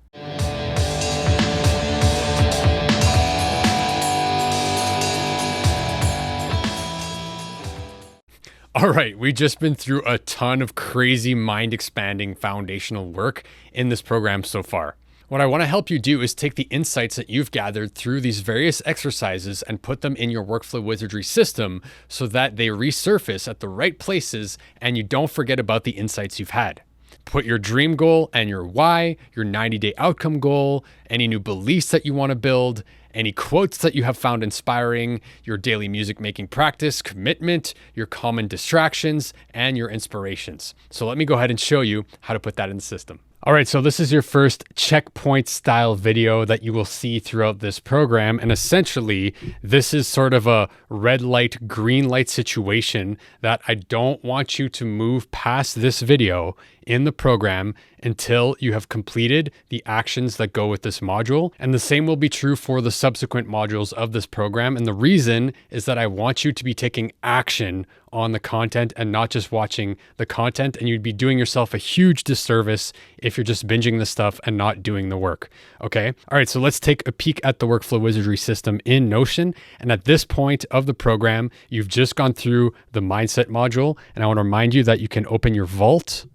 All right, we've just been through a ton of crazy mind-expanding foundational work in this program so far. What I want to help you do is take the insights that you've gathered through these various exercises and put them in your workflow wizardry system so that they resurface at the right places and you don't forget about the insights you've had. Put your dream goal and your why, your 90-day outcome goal, any new beliefs that you want to build, any quotes that you have found inspiring, your daily music making practice, commitment, your common distractions, and your inspirations. So let me go ahead and show you how to put that in the system. All right, so this is your first checkpoint style video that you will see throughout this program. And essentially, this is sort of a red light, green light situation that I don't want you to move past this video in the program until you have completed the actions that go with this module. And the same will be true for the subsequent modules of this program. And the reason is that I want you to be taking action on the content and not just watching the content. And you'd be doing yourself a huge disservice if you're just binging the stuff and not doing the work. Okay. All right. So let's take a peek at the workflow wizardry system in Notion. And at this point of the program, you've just gone through the mindset module. And I want to remind you that you can open your vault,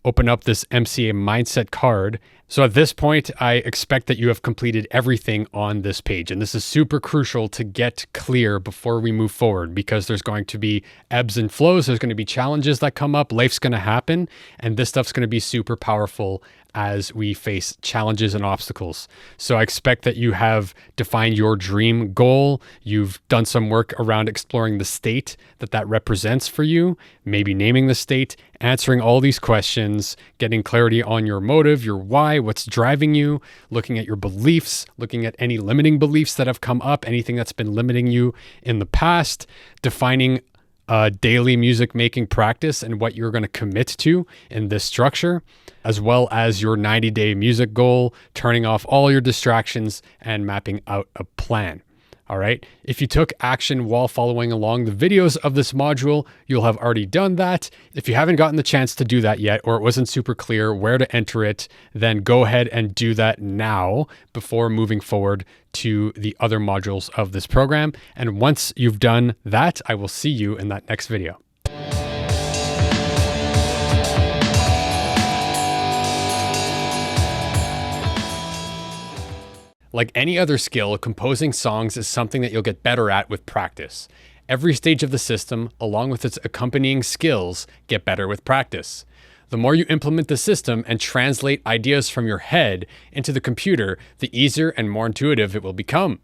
open up this MCA mindset card. So at this point, I expect that you have completed everything on this page. And this is super crucial to get clear before we move forward, because there's going to be ebbs and flows. There's going to be challenges that come up. Life's going to happen. And this stuff's going to be super powerful as we face challenges and obstacles. So I expect that you have defined your dream goal. You've done some work around exploring the state that represents for you, maybe naming the state, answering all these questions, getting clarity on your motive, your why, what's driving you, looking at your beliefs, looking at any limiting beliefs that have come up, anything that's been limiting you in the past, defining a daily music making practice and what you're going to commit to in this structure, as well as your 90-day music goal, turning off all your distractions and mapping out a plan. All right. If you took action while following along the videos of this module, you'll have already done that. If you haven't gotten the chance to do that yet, or it wasn't super clear where to enter it, then go ahead and do that now before moving forward to the other modules of this program. And once you've done that, I will see you in that next video. Like any other skill, composing songs is something that you'll get better at with practice. Every stage of the system, along with its accompanying skills, get better with practice. The more you implement the system and translate ideas from your head into the computer, the easier and more intuitive it will become.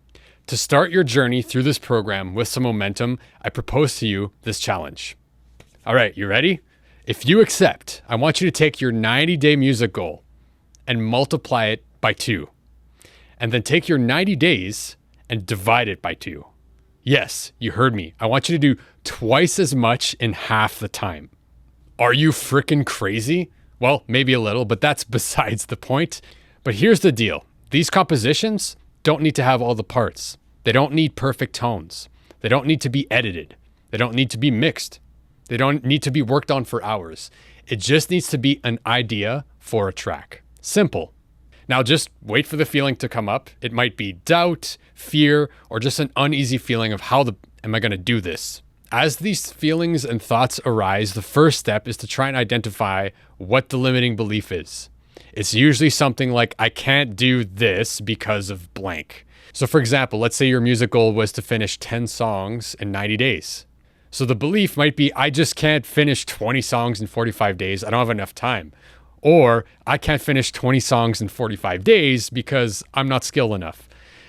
To start your journey through this program with some momentum, I propose to you this challenge. All right, you ready? If you accept, I want you to take your 90-day music goal and multiply it by 2. And then take your 90 days and divide it by 2. Yes, you heard me. I want you to do twice as much in half the time. Are you frickin' crazy? Well, maybe a little, but that's besides the point. But here's the deal. These compositions don't need to have all the parts. They don't need perfect tones. They don't need to be edited. They don't need to be mixed. They don't need to be worked on for hours. It just needs to be an idea for a track. Simple. Now just wait for the feeling to come up. It might be doubt, fear, or just an uneasy feeling of am I going to do this? As these feelings and thoughts arise, the first step is to try and identify what the limiting belief is. It's usually something like, I can't do this because of blank. So for example, let's say your music goal was to finish 10 songs in 90 days. So the belief might be, I just can't finish 20 songs in 45 days. I don't have enough time. Or I can't finish 20 songs in 45 days because I'm not skilled enough.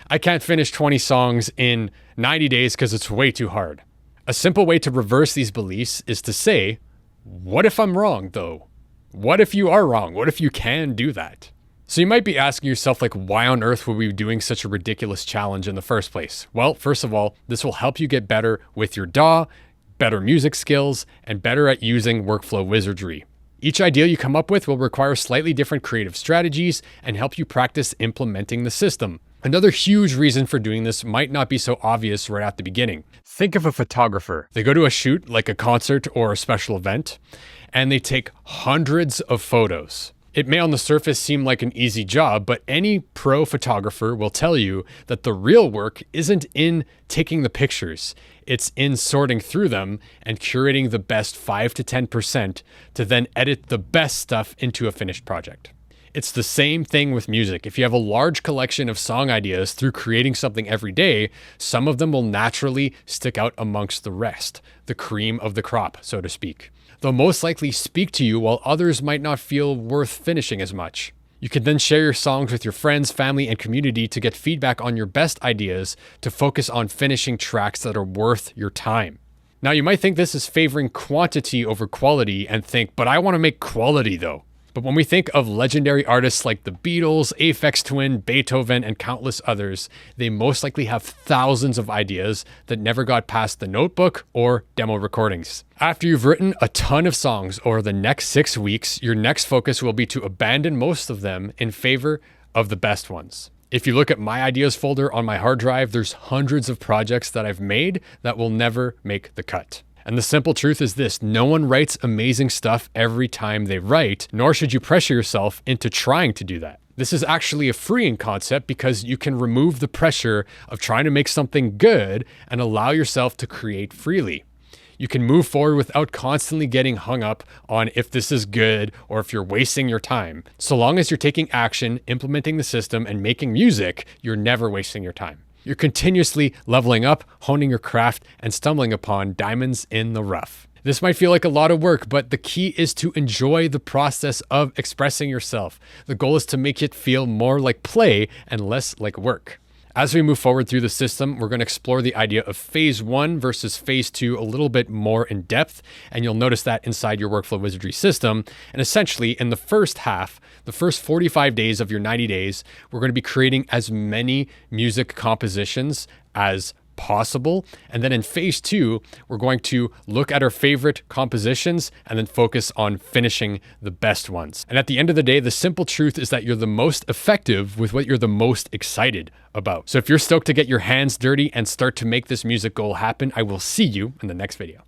I can't finish 20 songs in 90 days because it's way too hard. A simple way to reverse these beliefs is to say, what if I'm wrong though? What if you are wrong? What if you can do that? So you might be asking yourself, like, why on earth were we doing such a ridiculous challenge in the first place? Well, first of all, this will help you get better with your DAW, better music skills, and better at using workflow wizardry. Each idea you come up with will require slightly different creative strategies and help you practice implementing the system. Another huge reason for doing this might not be so obvious right at the beginning. Think of a photographer. They go to a shoot, like a concert or a special event, and they take hundreds of photos. It may on the surface seem like an easy job, but any pro photographer will tell you that the real work isn't in taking the pictures. It's in sorting through them and curating the best 5 to 10% to then edit the best stuff into a finished project. It's the same thing with music. If you have a large collection of song ideas through creating something every day, some of them will naturally stick out amongst the rest, the cream of the crop, so to speak. They'll most likely speak to you while others might not feel worth finishing as much. You can then share your songs with your friends, family, and community to get feedback on your best ideas to focus on finishing tracks that are worth your time. Now, you might think this is favoring quantity over quality and think, but I want to make quality though. But when we think of legendary artists like the Beatles, Aphex Twin, Beethoven, and countless others, they most likely have thousands of ideas that never got past the notebook or demo recordings. After you've written a ton of songs over the next 6 weeks, your next focus will be to abandon most of them in favor of the best ones. If you look at my ideas folder on my hard drive, there's hundreds of projects that I've made that will never make the cut. And the simple truth is this: no one writes amazing stuff every time they write, nor should you pressure yourself into trying to do that. This is actually a freeing concept because you can remove the pressure of trying to make something good and allow yourself to create freely. You can move forward without constantly getting hung up on if this is good or if you're wasting your time. So long as you're taking action, implementing the system, and making music, you're never wasting your time. You're continuously leveling up, honing your craft, and stumbling upon diamonds in the rough. This might feel like a lot of work, but the key is to enjoy the process of expressing yourself. The goal is to make it feel more like play and less like work. As we move forward through the system, we're going to explore the idea of phase 1 versus phase 2 a little bit more in depth, and you'll notice that inside your workflow wizardry system. And essentially, in the first half, the first 45 days of your 90 days, we're going to be creating as many music compositions as possible. And then in phase 2, we're going to look at our favorite compositions and then focus on finishing the best ones. And at the end of the day, the simple truth is that you're the most effective with what you're the most excited about. So if you're stoked to get your hands dirty and start to make this music goal happen, I will see you in the next video.